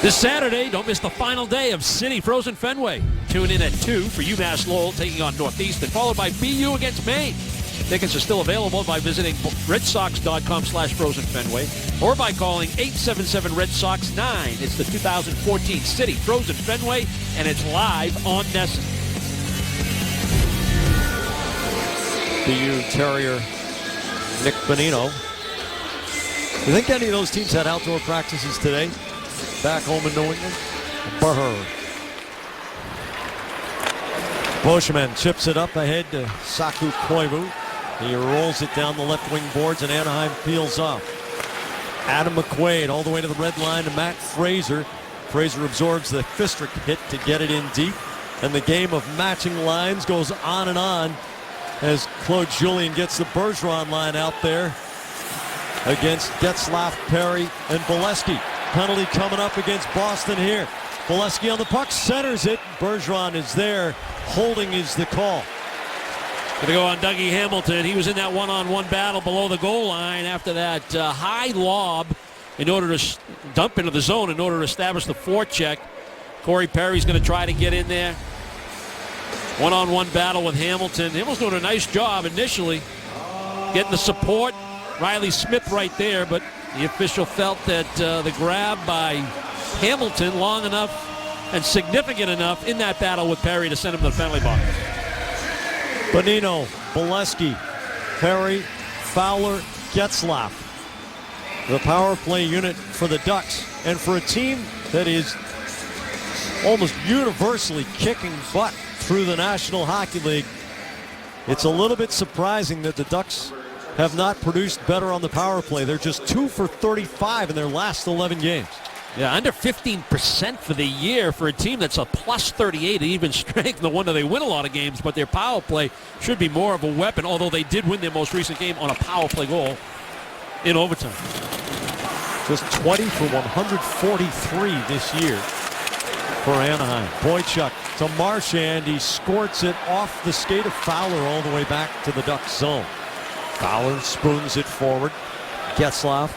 This Saturday, don't miss the final day of City Frozen Fenway. Tune in at 2 for UMass Lowell taking on Northeastern, followed by BU against Maine. Tickets are still available by visiting redsox.com/Frozen Fenway or by calling 877-RED-SOX-9. It's the 2014 City Frozen Fenway, and it's live on NESN. BU Terrier Nick Bonino. You think any of those teams had outdoor practices today? Back home in New England? Burr. Beauchemin chips it up ahead to Saku Koivu. He rolls it down the left wing boards, and Anaheim peels off. Adam McQuaid all the way to the red line to Matt Fraser. Fraser absorbs the Fistrick hit to get it in deep. And the game of matching lines goes on as Claude Julien gets the Bergeron line out there against Getzlaf, Perry, and Bolesky. Penalty coming up against Boston here. Bolesky on the puck, centers it. Bergeron is there. Holding is the call. Going to go on Dougie Hamilton. He was in that one-on-one battle below the goal line after that high lob in order to dump into the zone in order to establish the forecheck. Corey Perry's going to try to get in there. One-on-one battle with Hamilton. Hamilton doing a nice job initially getting the support. Riley Smith right there, but the official felt that the grab by Hamilton long enough and significant enough in that battle with Perry to send him to the penalty box. Bonino, Bolesky, Perry, Fowler, Getzlaf. The power play unit for the Ducks. And for a team that is almost universally kicking butt through the National Hockey League, it's a little bit surprising that the Ducks have not produced better on the power play. They're just 2 for 35 in their last 11 games. Yeah, under 15% for the year for a team that's a plus 38 at even strength. No wonder they win a lot of games, but their power play should be more of a weapon, although they did win their most recent game on a power play goal in overtime. Just 20 for 143 this year for Anaheim. Boychuk to Marchand. He squirts it off the skate of Fowler all the way back to the Ducks zone. Fowler spoons it forward. Getzlaf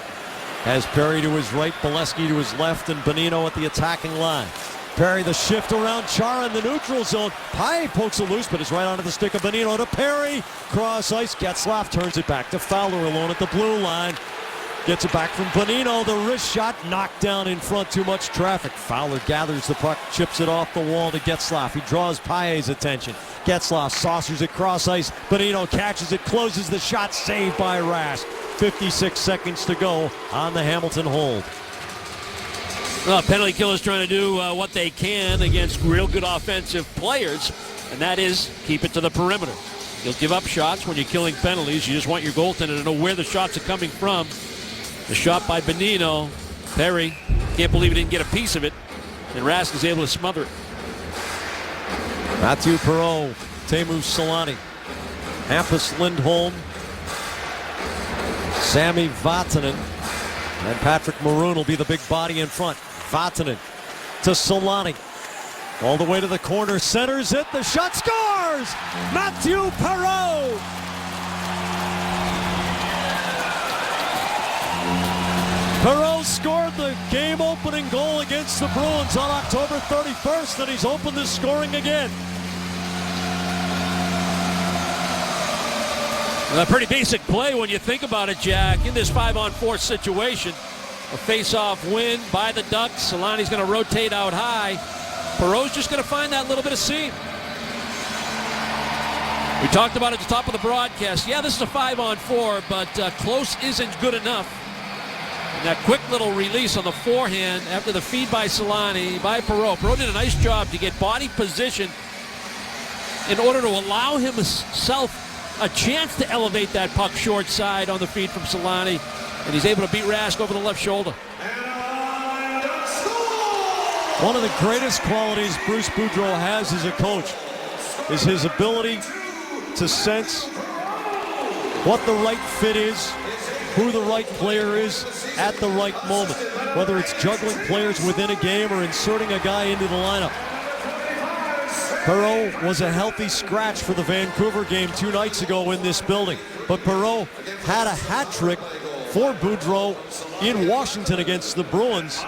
has Perry to his right, Bolesky to his left, and Bonino at the attacking line. Perry the shift around Chara in the neutral zone. Pai pokes it loose, but it's right onto the stick of Bonino to Perry. Cross ice, Getzlaf turns it back to Fowler alone at the blue line. Gets it back from Bonino. The wrist shot knocked down in front. Too much traffic. Fowler gathers the puck, chips it off the wall to Getzlaf. He draws Paille's attention. Getzlaf saucers it cross ice. Bonino catches it, closes the shot, saved by Rask. 56 seconds to go on the Hamilton hold. Well, penalty killers trying to do what they can against real good offensive players, and that is keep it to the perimeter. You'll give up shots when you're killing penalties. You just want your goaltender to know where the shots are coming from. The shot by Bonino. Perry can't believe he didn't get a piece of it, and Rask is able to smother it. Matthew Perreault, Teemu Selanne, Hampus Lindholm, Sami Vatanen, and Patrick Maroon will be the big body in front. Vatanen to Selanne. All the way to the corner, centers it, the shot scores! Matthew Perreault! Perreault scored the game-opening goal against the Bruins on October 31st, and he's opened the scoring again. A pretty basic play when you think about it, Jack. In this 5-on-4 situation, a face-off win by the Ducks. Selanne's going to rotate out high. Perreault's just going to find that little bit of seam. We talked about it at the top of the broadcast. Yeah, this is a 5-on-4, but close isn't good enough. And that quick little release on the forehand after the feed by Selanne, by Perreault. Perreault did a nice job to get body position in order to allow himself a chance to elevate that puck short side on the feed from Selanne, and he's able to beat Rask over the left shoulder. One of the greatest qualities Bruce Boudreau has as a coach is his ability to sense what the right fit is, who the right player is at the right moment, whether it's juggling players within a game or inserting a guy into the lineup. Perreault was a healthy scratch for the Vancouver game 2 nights ago in this building. But Perreault had a hat trick for Boudreau in Washington against the Bruins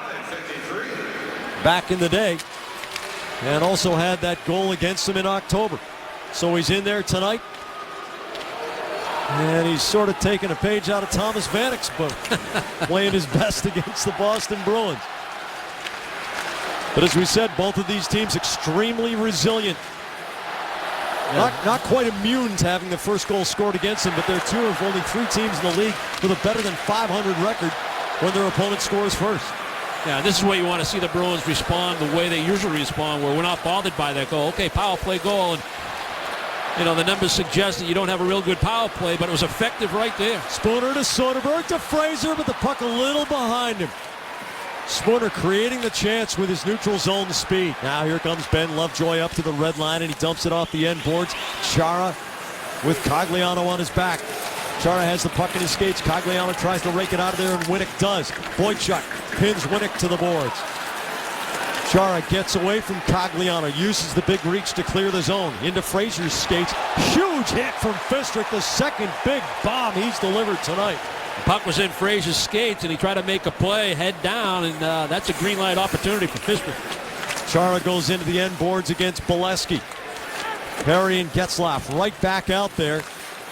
back in the day, and also had that goal against him in October. So he's in there tonight, and he's sort of taking a page out of Thomas Vanek's book, playing his best against the Boston Bruins. But as we said, both of these teams extremely resilient. Not quite immune to having the first goal scored against them, but they're 2 of only 3 teams in the league with a better than 500 record when their opponent scores first. Yeah, this is where you want to see the Bruins respond the way they usually respond, where we're not bothered by that goal. Okay, power play goal, and you know the numbers suggest that you don't have a real good power play, but it was effective right there. Spooner to Soderberg to Fraser, but the puck a little behind him. Spooner creating the chance with his neutral zone speed. Now here comes Ben Lovejoy up to the red line, and he dumps it off the end boards. Chara with Cogliano on his back. Chara has the puck in his skates. Cogliano tries to rake it out of there, and Winnick does. Boychuk pins Winnick to the boards. Chara gets away from Cogliano, uses the big reach to clear the zone. Into Fraser's skates. Huge hit from Fistrick, the second big bomb he's delivered tonight. The puck was in Fraser's skates, and he tried to make a play head down, and that's a green light opportunity for Fistrick. Chara goes into the end boards against Bolesky. Perry and Getzlaf right back out there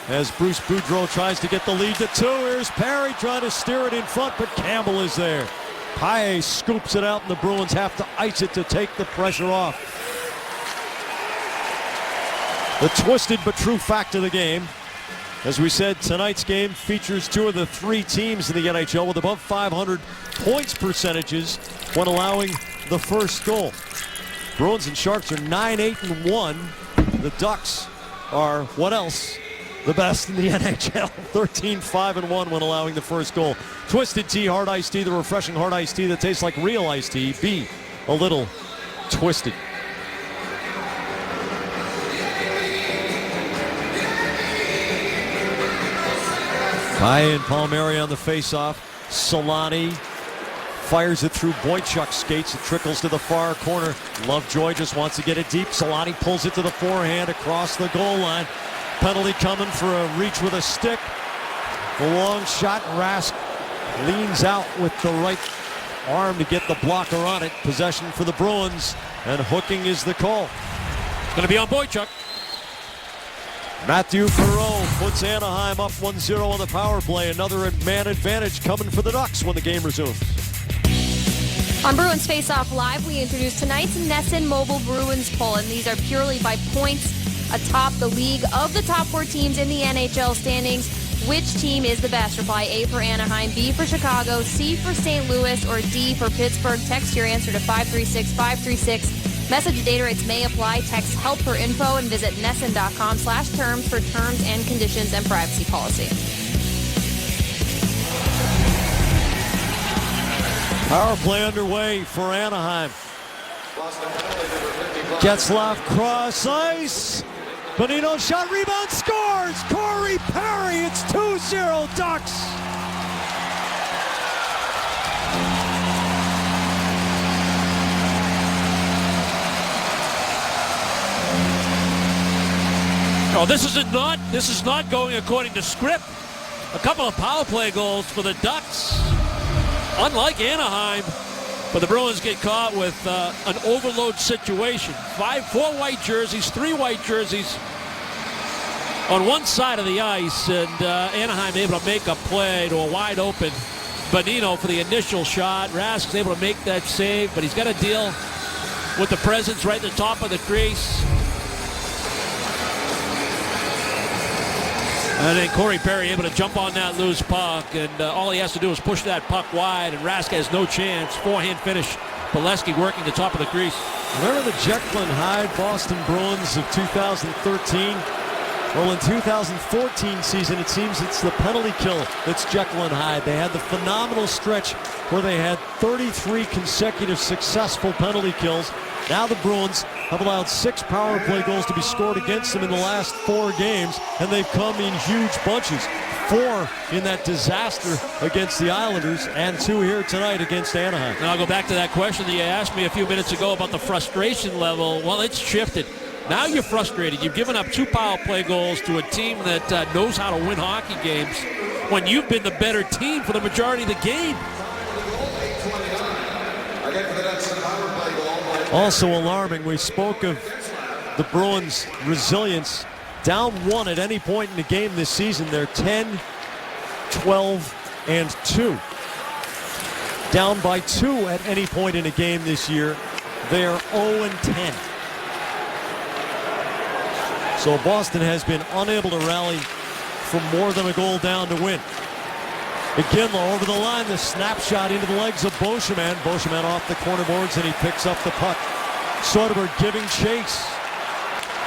as Bruce Boudreau tries to get the lead to 2. Here's Perry trying to steer it in front, but Campbell is there. Paille scoops it out, and the Bruins have to ice it to take the pressure off. The twisted but true fact of the game, as we said, tonight's game features 2 of the 3 teams in the NHL with above 500 points percentages when allowing the first goal. Bruins and Sharks are 9-8-1. The Ducks are, what else? The best in the NHL, 13-5-1 when allowing the first goal. Twisted Tea, hard iced tea, the refreshing hard iced tea that tastes like real iced tea. Be a little twisted. Paille and Palmieri on the faceoff. Solani fires it through Boychuk's skates. It trickles to the far corner. Lovejoy just wants to get it deep. Solani pulls it to the forehand across the goal line. Penalty coming for a reach with a stick. The long shot. Rask leans out with the right arm to get the blocker on it. Possession for the Bruins, and hooking is the call. Going to be on Boychuk. Matthew Perreault puts Anaheim up 1-0 on the power play. Another man advantage coming for the Ducks when the game resumes. On Bruins Face Off Live, we introduce tonight's NESN Mobile Bruins poll, and these are purely by points atop the league. Of the top 4 teams in the NHL standings, which team is the best? Reply A for Anaheim, B for Chicago, C for St. Louis, or D for Pittsburgh. Text your answer to 536-536. Message data rates may apply. Text help for info and visit NESN.com/terms for terms and conditions and privacy policy. Power play underway for Anaheim. Getzlaf cross ice. Bonino shot, rebound, scores! Corey Perry, it's 2-0 Ducks. Oh, this is not going according to script. A couple of power play goals for the Ducks. Unlike Anaheim, but the Bruins get caught with an overload situation. 4 white jerseys, 3 white jerseys on one side of the ice, and Anaheim able to make a play to a wide open Bonino for the initial shot. Rask's able to make that save, but he's got to deal with the presence right at the top of the crease. And then Corey Perry able to jump on that loose puck, and all he has to do is push that puck wide, and Rask has no chance. Forehand finish. Pileski working the top of the crease. Remember the Jekyll and Hyde Boston Bruins of 2013? Well, in 2014 season, it seems it's the penalty kill that's Jekyll and Hyde. They had the phenomenal stretch where they had 33 consecutive successful penalty kills. Now the Bruins have allowed 6 power play goals to be scored against them in the last 4 games, and they've come in huge bunches. 4 in that disaster against the Islanders, and 2 here tonight against Anaheim. And I'll go back to that question that you asked me a few minutes ago about the frustration level. Well, it's shifted. Now you're frustrated. You've given up 2 power play goals to a team that knows how to win hockey games when you've been the better team for the majority of the game. Also alarming, we spoke of the Bruins' resilience. Down 1 at any point in the game this season, they're 10, 12, and 2. Down by 2 at any point in a game this year, they are 0 and 10. So Boston has been unable to rally from more than a goal down to win. Iginla over the line, the snapshot into the legs of Beauchemin. Beauchemin off the corner boards, and he picks up the puck. Soderberg giving chase.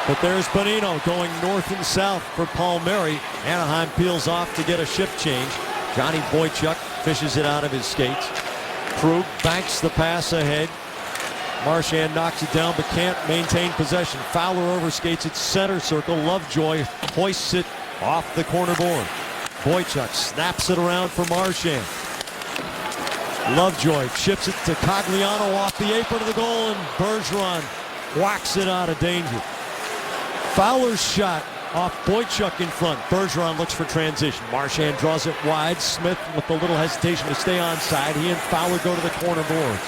But there's Bonino going north and south for Palmieri. Anaheim peels off to get a shift change. Johnny Boychuk fishes it out of his skates. Krug banks the pass ahead. Marchand knocks it down but can't maintain possession. Fowler overskates it center circle. Lovejoy hoists it off the corner board. Boychuk snaps it around for Marchand. Lovejoy chips it to Cogliano off the apron of the goal, and Bergeron whacks it out of danger. Fowler's shot off Boychuk in front. Bergeron looks for transition. Marchand draws it wide. Smith with a little hesitation to stay onside. He and Fowler go to the corner boards.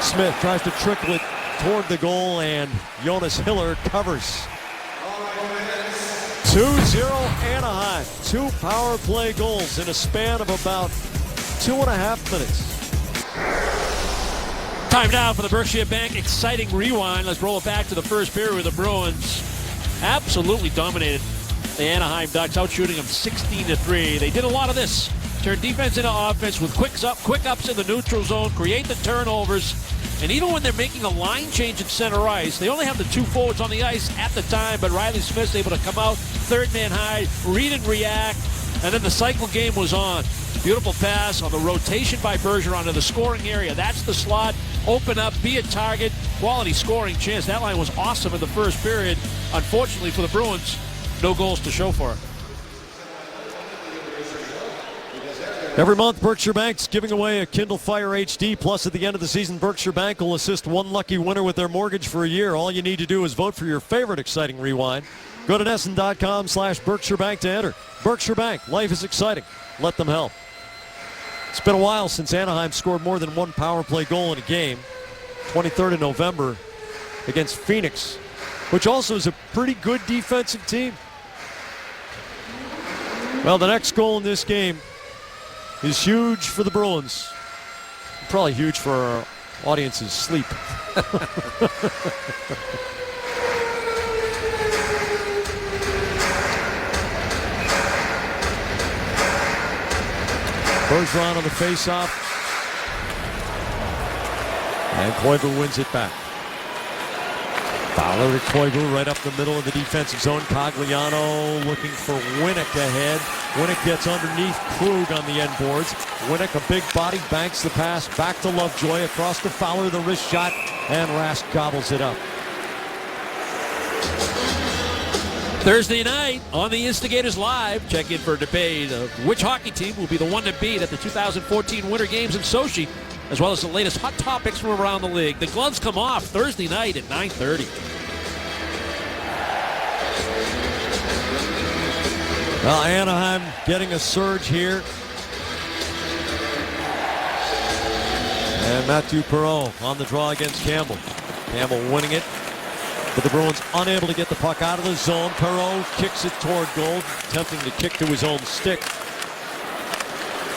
Smith tries to trickle it toward the goal, and Jonas Hiller covers 2-0 Anaheim. 2 power play goals in a span of about 2.5 minutes. Time now for the Berkshire Bank exciting rewind. Let's roll it back to the first period where the Bruins absolutely dominated the Anaheim Ducks, out shooting them 16-3. They did a lot of this. Turn defense into offense with quick ups in the neutral zone, create the turnovers. And even when they're making a line change at center ice, they only have the 2 forwards on the ice at the time, but Riley Smith's able to come out, third man high, read and react, and then the cycle game was on. Beautiful pass on the rotation by Bergeron to the scoring area. That's the slot. Open up, be a target, quality scoring chance. That line was awesome in the first period. Unfortunately for the Bruins, no goals to show for it. Every month, Berkshire Bank's giving away a Kindle Fire HD. Plus, at the end of the season, Berkshire Bank will assist one lucky winner with their mortgage for a year. All you need to do is vote for your favorite exciting rewind. Go to NESN.com/Berkshire Bank to enter. Berkshire Bank, life is exciting. Let them help. It's been a while since Anaheim scored more than 1 power play goal in a game. 23rd of November against Phoenix, which also is a pretty good defensive team. Well, the next goal in this game is huge for the Bruins. Probably huge for our audience's sleep. Bergeron on the faceoff. And Koivu wins it back. Fowler to Koivu right up the middle of the defensive zone. Cogliano looking for Winnick ahead. Winnick gets underneath Krug on the end boards. Winnick, a big body, banks the pass back to Lovejoy across to Fowler, the wrist shot, and Rask gobbles it up. Thursday night on the Instigators Live, check in for a debate of which hockey team will be the one to beat at the 2014 Winter Games in Sochi, as well as the latest hot topics from around the league. The gloves come off Thursday night at 9:30. Well, Anaheim getting a surge here. And Mathieu Perreault on the draw against Campbell. Campbell winning it, but the Bruins unable to get the puck out of the zone. Perreault kicks it toward goal, attempting to kick to his own stick.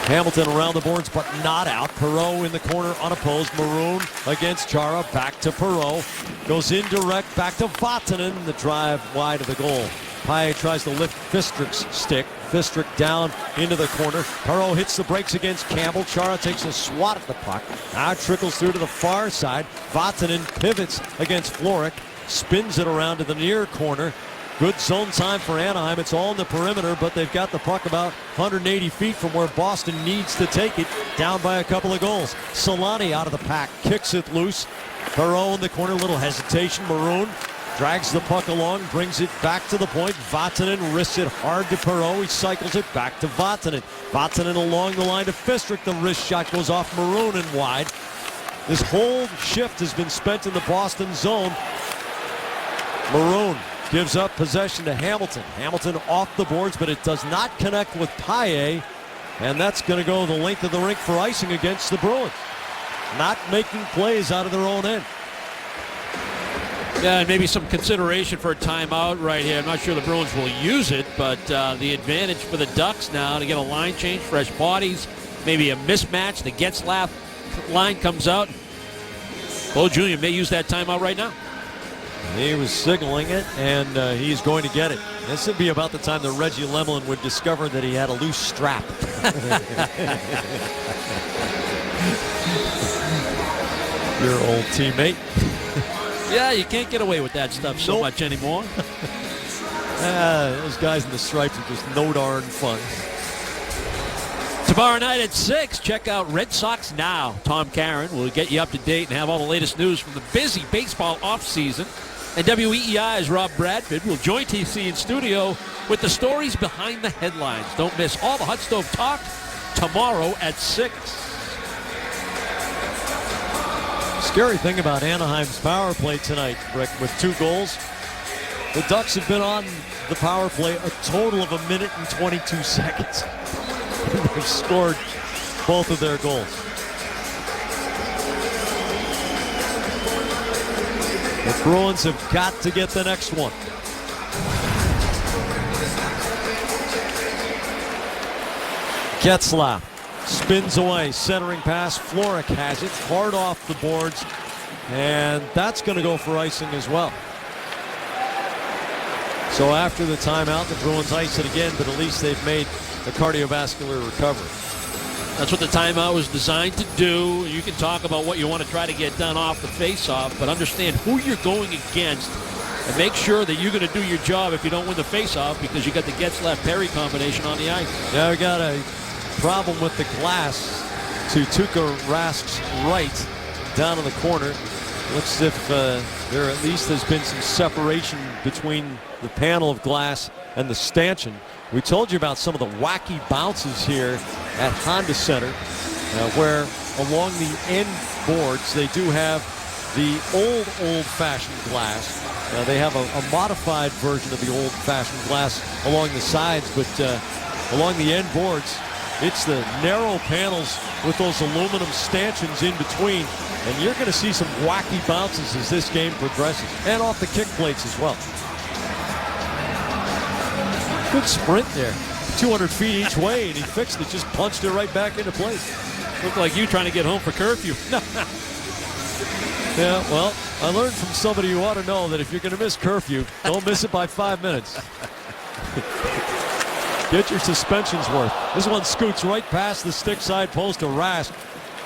Hamilton around the boards, but not out. Perreault in the corner unopposed. Maroon against Chara. Back to Perreault. Goes indirect. Back to Vatanen. The drive wide of the goal. Paille tries to lift Fistrick's stick. Fistrick down into the corner. Perreault hits the brakes against Campbell. Chara takes a swat at the puck. Now trickles through to the far side. Vatanen pivots against Florek. Spins it around to the near corner. Good zone time for Anaheim. It's all in the perimeter, but they've got the puck about 180 feet from where Boston needs to take it, down by a couple of goals. Solani out of the pack, kicks it loose. Perreault in the corner, little hesitation. Maroon drags the puck along, brings it back to the point. Vatanen wrists it hard to Perreault. He cycles it back to Vatanen. Vatanen along the line to Fistrick. The wrist shot goes off Maroon and wide. This whole shift has been spent in the Boston zone. Maroon gives up possession to Hamilton. Hamilton off the boards, but it does not connect with Paille, and that's going to go the length of the rink for icing against the Bruins. Not making plays out of their own end. Yeah, and maybe some consideration for a timeout right here. I'm not sure the Bruins will use it, but the advantage for the Ducks now to get a line change, fresh bodies, maybe a mismatch. The Getzlaff line comes out. Bo Jr. may use that timeout right now. He was signaling it, and he's going to get it. This would be about the time that Reggie Lemelin would discover that he had a loose strap. Your old teammate. Yeah, you can't get away with that stuff so much anymore. Those guys in the stripes are just no darn fun. Tomorrow night at 6, check out Red Sox Now. Tom Caron will get you up to date and have all the latest news from the busy baseball offseason. And WEEI's Rob Bradford will join TC in studio with the stories behind the headlines. Don't miss all the Hot Stove talk tomorrow at 6. Scary thing about Anaheim's power play tonight, Rick, with 2 goals. The Ducks have been on the power play a total of 1 minute and 22 seconds. They've scored both of their goals. The Bruins have got to get the next one. Getzlaf spins away, centering pass. Florek has it, hard off the boards, and that's going to go for icing as well. So after the timeout, the Bruins ice it again, but at least they've made a cardiovascular recovery. That's what the timeout was designed to do. You can talk about what you want to try to get done off the faceoff, but understand who you're going against and make sure that you're going to do your job if you don't win the faceoff, because you got the Getzlaf-Perry combination on the ice. Now we got a problem with the glass to Tuukka Rask's right down in the corner. Looks as if there at least has been some separation between the panel of glass and the stanchion. We told you about some of the wacky bounces here at Honda Center, where along the end boards they do have the old-fashioned glass. They have a modified version of the old-fashioned glass along the sides, but along the end boards, it's the narrow panels with those aluminum stanchions in between, and you're going to see some wacky bounces as this game progresses, and off the kick plates as well. Good sprint there. 200 feet each way, and he fixed it, just punched it right back into place. Looked like you trying to get home for curfew. Yeah, well, I learned from somebody who ought to know that if you're going to miss curfew, don't miss it by 5 minutes. Get your suspensions worth. This one scoots right past the stick side post to Rask.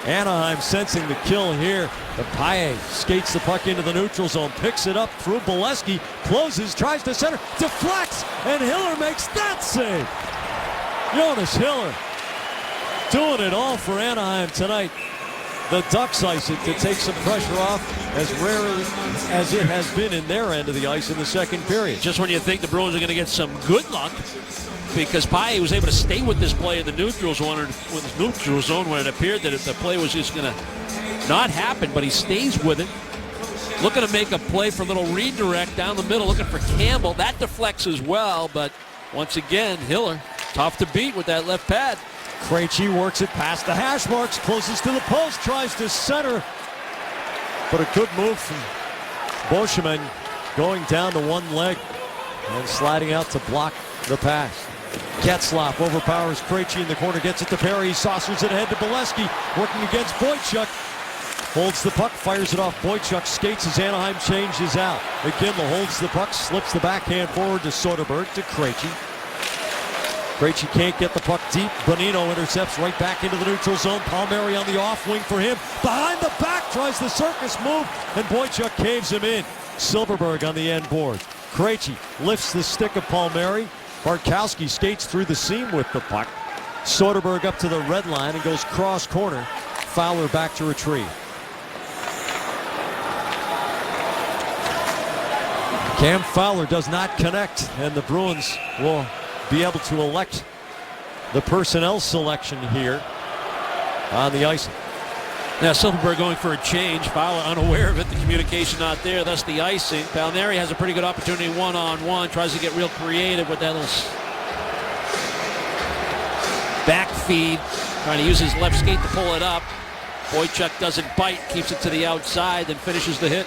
Anaheim sensing the kill here. The Paille skates the puck into the neutral zone, picks it up through Bolesky, closes, tries to center, deflects, and Hiller makes that save. Jonas Hiller doing it all for Anaheim tonight. The Ducks ice it to take some pressure off, as rarely as it has been in their end of the ice in the second period. Just when you think the Bruins are going to get some good luck, because Paille was able to stay with this play in the neutral zone, when it appeared that the play was just going to not happen, but he stays with it. Looking to make a play for a little redirect down the middle, looking for Campbell. That deflects as well, but once again, Hiller, tough to beat with that left pad. Krejci works it past the hash marks, closes to the post, tries to center. But a good move from Beauchemin, going down to one leg and sliding out to block the pass. Getzlaf overpowers Krejci in the corner, gets it to Perry, saucers it ahead to Bolesky, working against Boychuk. Holds the puck, fires it off. Boychuk skates as Anaheim changes out. McKinley holds the puck, slips the backhand forward to Soderberg, to Krejci. Krejci can't get the puck deep. Bonino intercepts right back into the neutral zone. Palmieri on the off wing for him. Behind the back, tries the circus move, and Boychuk caves him in. Silverberg on the end board. Krejci lifts the stick of Palmieri. Bartkowski skates through the seam with the puck. Soderberg up to the red line and goes cross corner. Fowler back to retrieve. Cam Fowler does not connect, and the Bruins will be able to elect the personnel selection here on the ice. Now Silverberg going for a change. Fowler unaware of it. The communication not there. Thus the icing. Palmieri has a pretty good opportunity one-on-one. Tries to get real creative with that little back feed. Trying to use his left skate to pull it up. Boychuk doesn't bite. Keeps it to the outside. Then finishes the hit.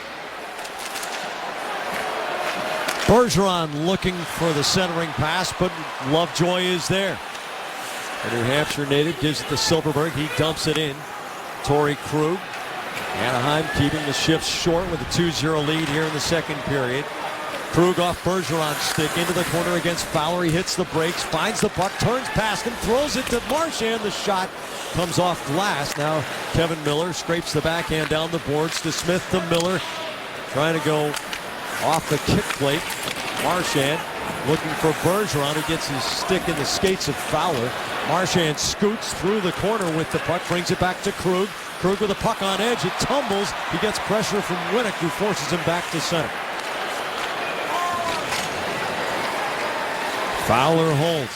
Bergeron looking for the centering pass, but Lovejoy is there. The New Hampshire native gives it to Silverberg. He dumps it in. Torrey Krug. Anaheim keeping the shifts short with a 2-0 lead here in the second period. Krug off Bergeron's stick into the corner against Fowler. He hits the brakes, finds the puck, turns past him, throws it to Marchand. The shot comes off glass. Now Kevin Miller scrapes the backhand down the boards to Smith to Miller. Trying to go off the kick plate. Marchand looking for Bergeron, who gets his stick in the skates of Fowler. Marchand scoots through the corner with the puck, brings it back to Krug. Krug with the puck on edge, it tumbles. He gets pressure from Winnick, who forces him back to center. Fowler holds.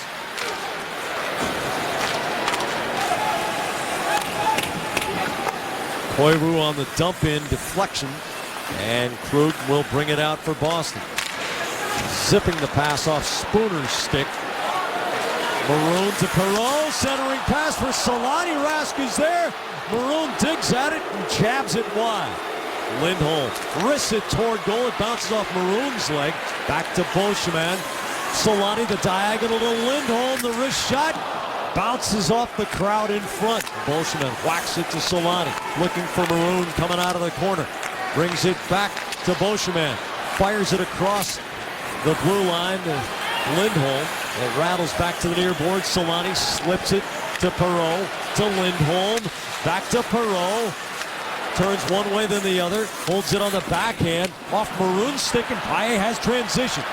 Koivu on the dump in deflection, and Krug will bring it out for Boston. Zipping the pass off Spooner's stick. Maroon to Perreault, centering pass for Solani. Rask is there. Maroon digs at it and jabs it wide. Lindholm wrists it toward goal. It bounces off Maroon's leg. Back to Beauchemin. Solani the diagonal to Lindholm. The wrist shot bounces off the crowd in front. Bolshman whacks it to Solani. Looking for Maroon coming out of the corner. Brings it back to Bolshman. Fires it across the blue line to Lindholm. It rattles back to the near board. Solani slips it to Perreault, to Lindholm. Back to Perreault. Turns one way then the other. Holds it on the backhand. Off Maroon's stick, and Paille has transition.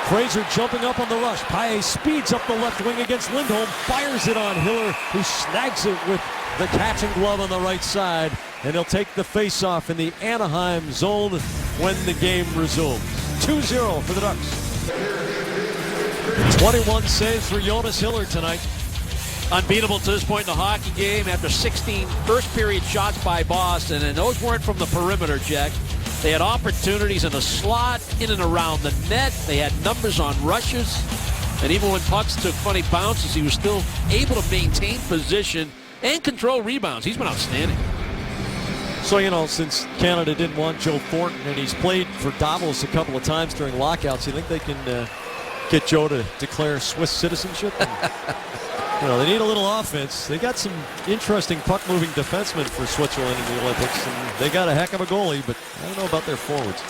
Fraser jumping up on the rush. Paille speeds up the left wing against Lindholm. Fires it on Hiller, who snags it with the catching glove on the right side. And he'll take the face-off in the Anaheim zone when the game resumes. 2-0 for the Ducks. 21 saves for Jonas Hiller tonight. Unbeatable to this point in the hockey game after 16 first-period shots by Boston, and those weren't from the perimeter, Jack. They had opportunities in the slot, in and around the net. They had numbers on rushes, and even when pucks took funny bounces, he was still able to maintain position and control rebounds. He's been outstanding. So, you know, since Canada didn't want Joe Thornton, and he's played for Davos a couple of times during lockouts, you think they can get Joe to declare Swiss citizenship? And, you know, they need a little offense. They got some interesting puck-moving defensemen for Switzerland in the Olympics, and they got a heck of a goalie, but I don't know about their forwards.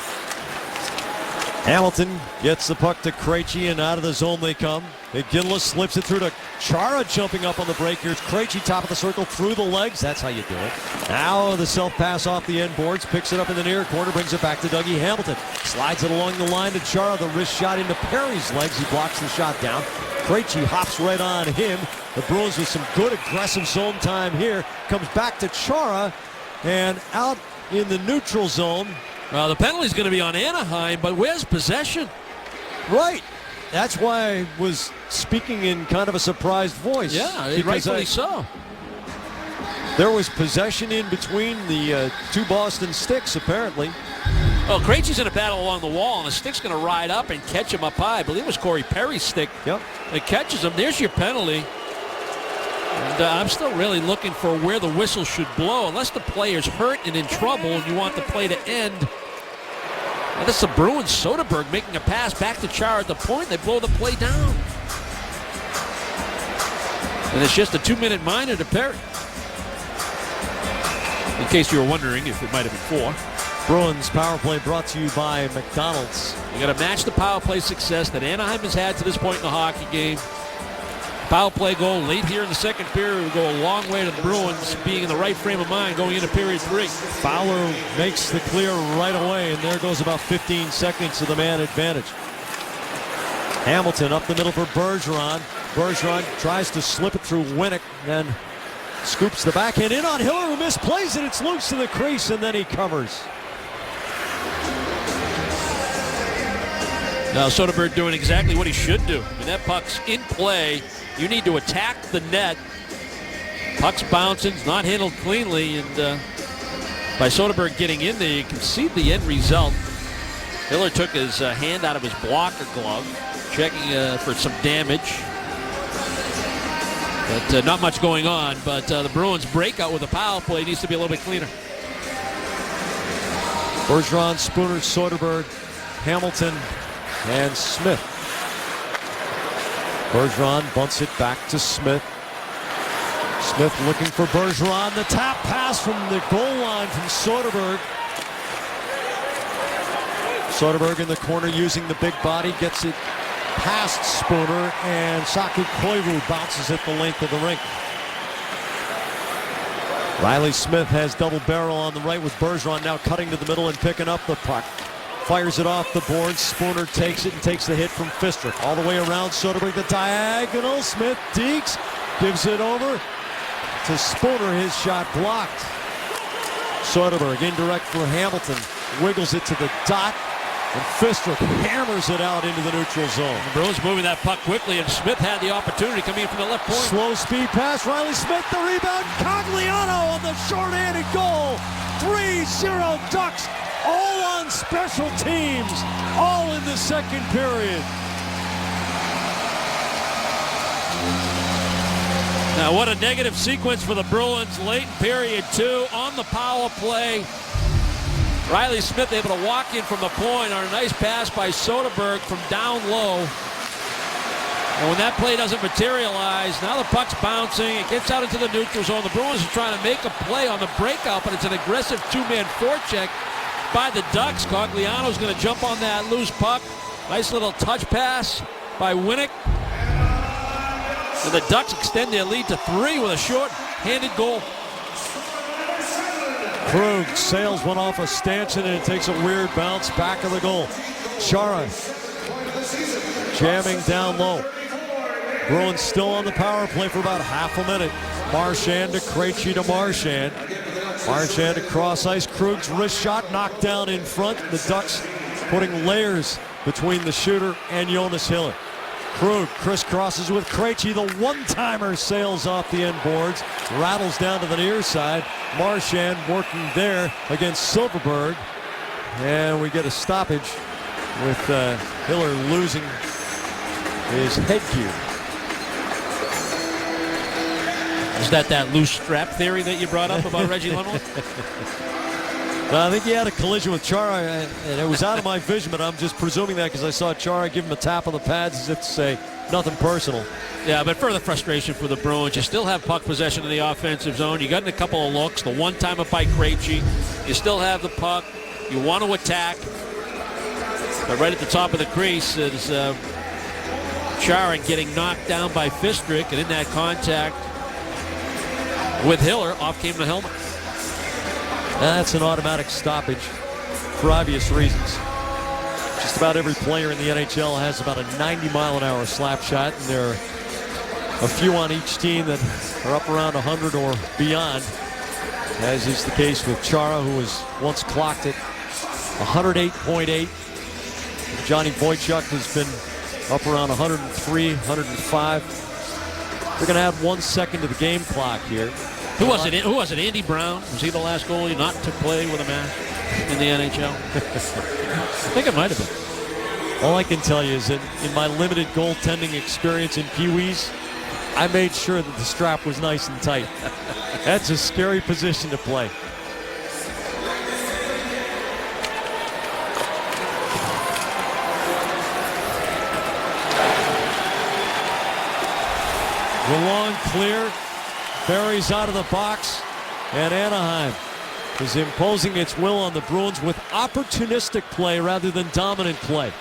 Hamilton gets the puck to Krejci, and out of the zone they come. McGinley slips it through to Chara, jumping up on the break. Here's Krejci, top of the circle, through the legs. That's how you do it. Now the self-pass off the end boards, picks it up in the near corner, brings it back to Dougie Hamilton. Slides it along the line to Chara. The wrist shot into Perry's legs. He blocks the shot down. Krejci hops right on him. The Bruins with some good aggressive zone time here. Comes back to Chara, and out in the neutral zone. Well, the penalty's going to be on Anaheim, but where's possession? Right. That's why I was speaking in kind of a surprised voice. Yeah, rightfully so. There was possession in between the two Boston sticks, apparently. Oh, Krejci's in a battle along the wall, and the stick's going to ride up and catch him up high. I believe it was Corey Perry's stick that catches him. There's your penalty. And I'm still really looking for where the whistle should blow, unless the player's hurt and in trouble and you want the play to end. And this is the Bruins. Soderberg making a pass back to Chara at the point. They blow the play down. And it's just a 2-minute minor to Perry. In case you were wondering if it might have been 4. Bruins power play brought to you by McDonald's. You got to match the power play success that Anaheim has had to this point in the hockey game. Power play goal late here in the second period will go a long way to the Bruins being in the right frame of mind going into period 3. Fowler makes the clear right away, and there goes about 15 seconds of the man advantage. Hamilton up the middle for Bergeron. Bergeron tries to slip it through Winnick, then scoops the backhand in on Hiller, who misplays it. It's loose to the crease, and then he covers. Now Soderberg doing exactly what he should do. I mean, that puck's in play. You need to attack the net. Puck's bouncing, it's not handled cleanly, and by Soderberg getting in there, you can see the end result. Hiller took his hand out of his blocker glove, checking for some damage. But not much going on, but the Bruins breakout with a power play needs to be a little bit cleaner. Bergeron, Spooner, Soderberg, Hamilton, and Smith. Bergeron bunts it back to Smith. Smith looking for Bergeron. The tap pass from the goal line from Soderberg. Soderberg in the corner using the big body. Gets it past Spooner, and Saku Koivu bounces it the length of the rink. Riley Smith has double barrel on the right with Bergeron now cutting to the middle and picking up the puck. Fires it off the board. Spooner takes it and takes the hit from Fister. All the way around Soderberg, the diagonal. Smith deeks, gives it over to Spooner. His shot blocked. Soderberg indirect for Hamilton. Wiggles it to the dot. And Fister hammers it out into the neutral zone. The Bruins moving that puck quickly, and Smith had the opportunity coming in from the left point. Slow speed pass. Riley Smith, the rebound. Cogliano on the short-handed goal. 3-0 Ducks. All on special teams, all in the second period. Now what a negative sequence for the Bruins late in period 2 on the power play. Riley Smith able to walk in from the point on a nice pass by Soderberg from down low. And when that play doesn't materialize, now the puck's bouncing. It gets out into the neutral zone. The Bruins are trying to make a play on the breakout, but it's an aggressive two-man forecheck by the Ducks. Cogliano's going to jump on that loose puck. Nice little touch pass by Winnick. And the Ducks extend their lead to 3 with a short-handed goal. Krug sails one off of Stanton, and it takes a weird bounce back of the goal. Chara jamming down low. Bruins still on the power play for about half a minute. Marchand to Krejci to Marchand. Marchand across ice. Krug's wrist shot knocked down in front. The Ducks putting layers between the shooter and Jonas Hiller. Krug crisscrosses with Krejci. The one-timer sails off the end boards, rattles down to the near side. Marchand working there against Silverberg. And we get a stoppage with Hiller losing his headgear. Is that loose strap theory that you brought up about Reggie Lemelin? I think he had a collision with Chara, and it was out of my vision, but I'm just presuming that because I saw Chara give him a tap on the pads as if to say nothing personal. Yeah, but further frustration for the Bruins. You still have puck possession in the offensive zone. You got in a couple of looks. The one-timer by Krejci. You still have the puck. You want to attack. But right at the top of the crease is Chara getting knocked down by Fistrick, and in that contact with Hiller, off came the helmet. That's an automatic stoppage for obvious reasons. Just about every player in the NHL has about a 90-mile-an-hour slap shot, and there are a few on each team that are up around 100 or beyond, as is the case with Chara, who was once clocked at 108.8. Johnny Boychuk has been up around 103, 105. They're going to add 1 second to the game clock here. Who was it? Andy Brown? Was he the last goalie not to play with a mask in the NHL? I think it might have been. All I can tell you is that in my limited goaltending experience in Pee-wees, I made sure that the strap was nice and tight. That's a scary position to play. The long clear. Barry's out of the box, and Anaheim is imposing its will on the Bruins with opportunistic play rather than dominant play.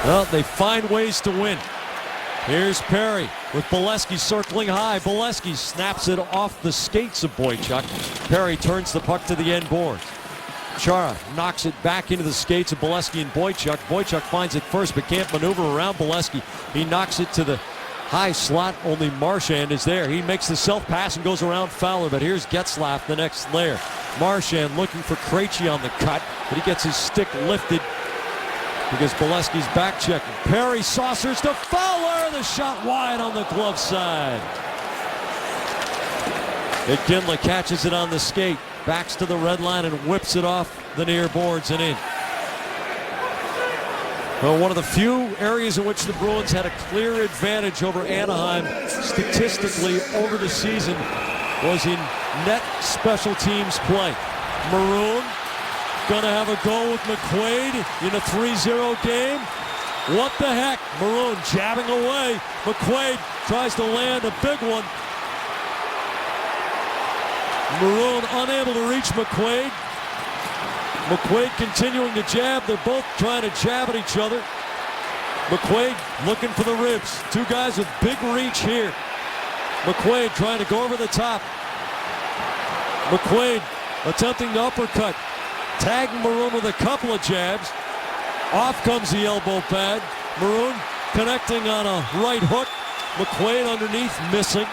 Well, they find ways to win. Here's Perry with Bolesky circling high. Bolesky snaps it off the skates of Boychuk. Perry turns the puck to the end boards. Chara knocks it back into the skates of Bolesky and Boychuk. Boychuk finds it first but can't maneuver around Bolesky. He knocks it to the high slot. Only Marchand is there. He makes the self-pass and goes around Fowler, but here's Getzlaf, the next layer. Marchand looking for Krejci on the cut, but he gets his stick lifted because Bolesky's back checking. Perry saucers to Fowler. The shot wide on the glove side. McKinley catches it on the skate, backs to the red line and whips it off the near boards and in. Well, one of the few areas in which the Bruins had a clear advantage over Anaheim statistically over the season was in net special teams play. Maroon gonna have a go with McQuaid in a 3-0 game. What the heck? Maroon jabbing away. McQuaid tries to land a big one. Maroon unable to reach McQuaid. McQuaid continuing to jab. They're both trying to jab at each other. McQuaid looking for the ribs. Two guys with big reach here. McQuaid trying to go over the top. McQuaid attempting to uppercut. Tagging Maroon with a couple of jabs. Off comes the elbow pad. Maroon connecting on a right hook. McQuaid underneath, missing.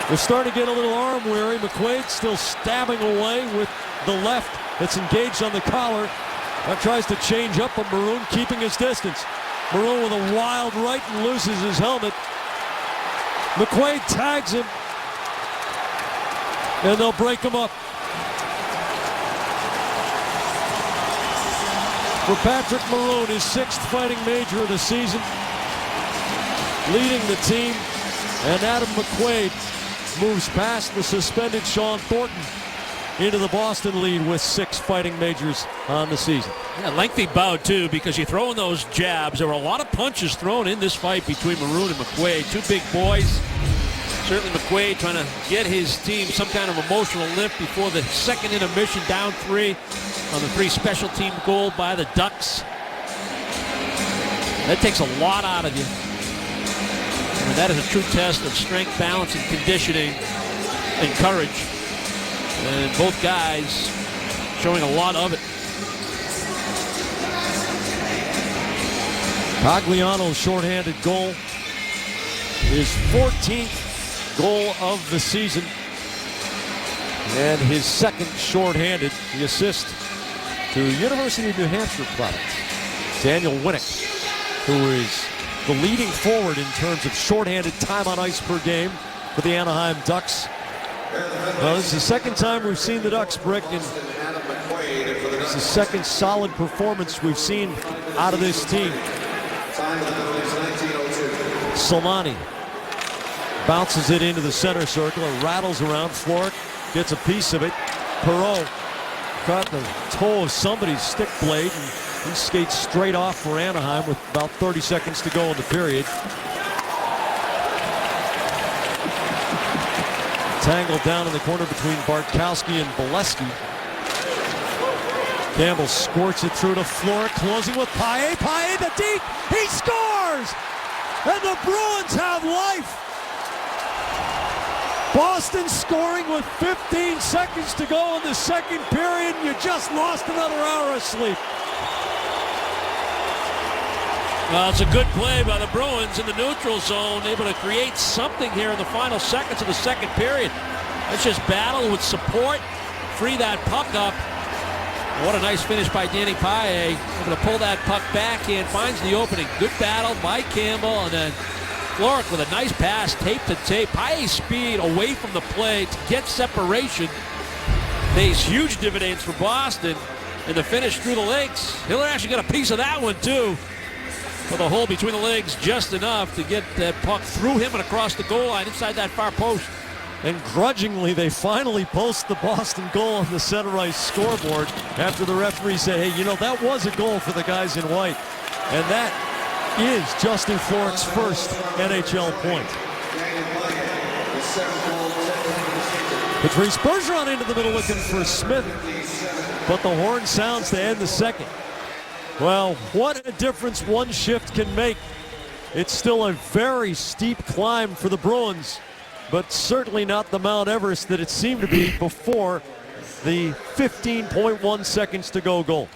They're starting to get a little arm weary. McQuaid still stabbing away with the left that's engaged on the collar. That tries to change up, but Maroon keeping his distance. Maroon with a wild right and loses his helmet. McQuaid tags him, and they'll break him up. For Patrick Maroon, his 6th fighting major of the season, leading the team, and Adam McQuaid moves past the suspended Sean Thornton into the Boston lead with 6 fighting majors on the season. Yeah, lengthy bout, too, because you throw in those jabs. There were a lot of punches thrown in this fight between Maroon and McQuaid. 2 big boys. Certainly McQuaid trying to get his team some kind of emotional lift before the second intermission, down 3 on the 3 special team goal by the Ducks. That takes a lot out of you. And that is a true test of strength, balance, and conditioning and courage. And both guys showing a lot of it. Cogliano's shorthanded goal, his 14th goal of the season, and his second shorthanded, the assist to University of New Hampshire product, Daniel Winnick, who is the leading forward in terms of shorthanded time on ice per game for the Anaheim Ducks. Well, this is the second time we've seen the Ducks, Brick, and it's the second solid performance we've seen out of this team. Solani bounces it into the center circle. It rattles around. Florek gets a piece of it. Perreault caught the toe of somebody's stick blade, and he skates straight off for Anaheim with about 30 seconds to go in the period. Tangled down in the corner between Bartkowski and Bolesky. Campbell squirts it through to Florek, closing with Paille. Paille the deep. He scores! And the Bruins have life. Boston scoring with 15 seconds to go in the second period, and you just lost another hour of sleep. Well, it's a good play by the Bruins in the neutral zone, able to create something here in the final seconds of the second period. Let's just battle with support, free that puck up. What a nice finish by Danny Paille, able to pull that puck back in, finds the opening. Good battle by Campbell, and then Florek with a nice pass, tape to tape. Paille's speed away from the play to get separation pays huge dividends for Boston, and the finish through the legs. Hiller actually got a piece of that one too. With a hole between the legs just enough to get that puck through him and across the goal line inside that far post. And grudgingly, they finally post the Boston goal on the center ice scoreboard after the referee said, hey, you know, that was a goal for the guys in white. And that is Justin Florek's first NHL point. Patrice Bergeron into the middle looking for Smith, but the horn sounds to end the second. Well, what a difference one shift can make. It's still a very steep climb for the Bruins, but certainly not the Mount Everest that it seemed to be before the 15.1 seconds to go goal.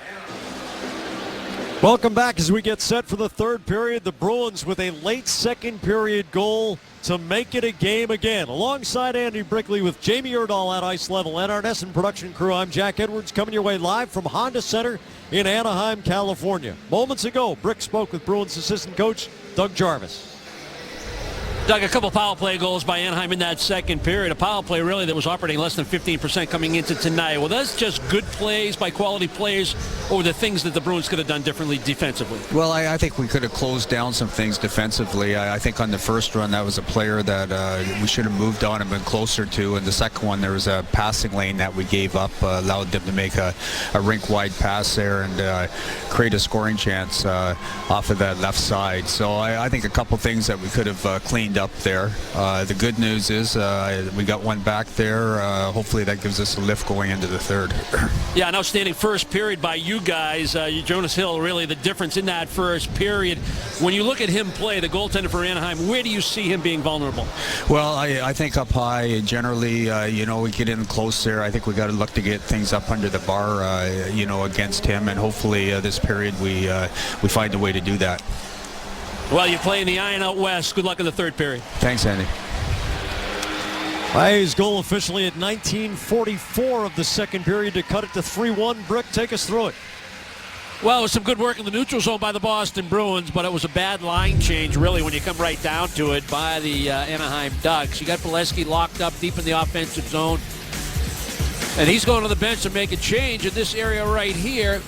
Welcome back as we get set for the third period. The Bruins with a late second period goal to make it a game again. Alongside Andy Brickley with Jamie Erdahl at ice level and our NESN production crew, I'm Jack Edwards coming your way live from Honda Center in Anaheim, California. Moments ago, Brick spoke with Bruins assistant coach Doug Jarvis. Doug, a couple power play goals by Anaheim in that second period. A power play really that was operating less than 15% coming into tonight. Well, that's just good plays by quality players, or the things that the Bruins could have done differently defensively? Well, I think we could have closed down some things defensively. I think on the first run, that was a player that we should have moved on and been closer to. And the second one, there was a passing lane that we gave up, allowed them to make a rink-wide pass there and create a scoring chance off of that left side. So I think a couple things that we could have cleaned up there. The good news is we got one back there. Hopefully that gives us a lift going into the third. Yeah, an outstanding first period by you guys. Jonas Hill, really the difference in that first period. When you look at him play, the goaltender for Anaheim, where do you see him being vulnerable? Well, I think up high, generally, we get in close there. I think we got to look to get things up under the bar, against him, and hopefully this period we find a way to do that. Well, you're playing the Iron out west. Good luck in the third period. Thanks, Andy. Paille's goal officially at 19:44 of the second period to cut it to 3-1. Brick, take us through it. Well, it was some good work in the neutral zone by the Boston Bruins, but it was a bad line change, really, when you come right down to it, by the Anaheim Ducks. You got Bolesky locked up deep in the offensive zone, and he's going to the bench to make a change in this area right here.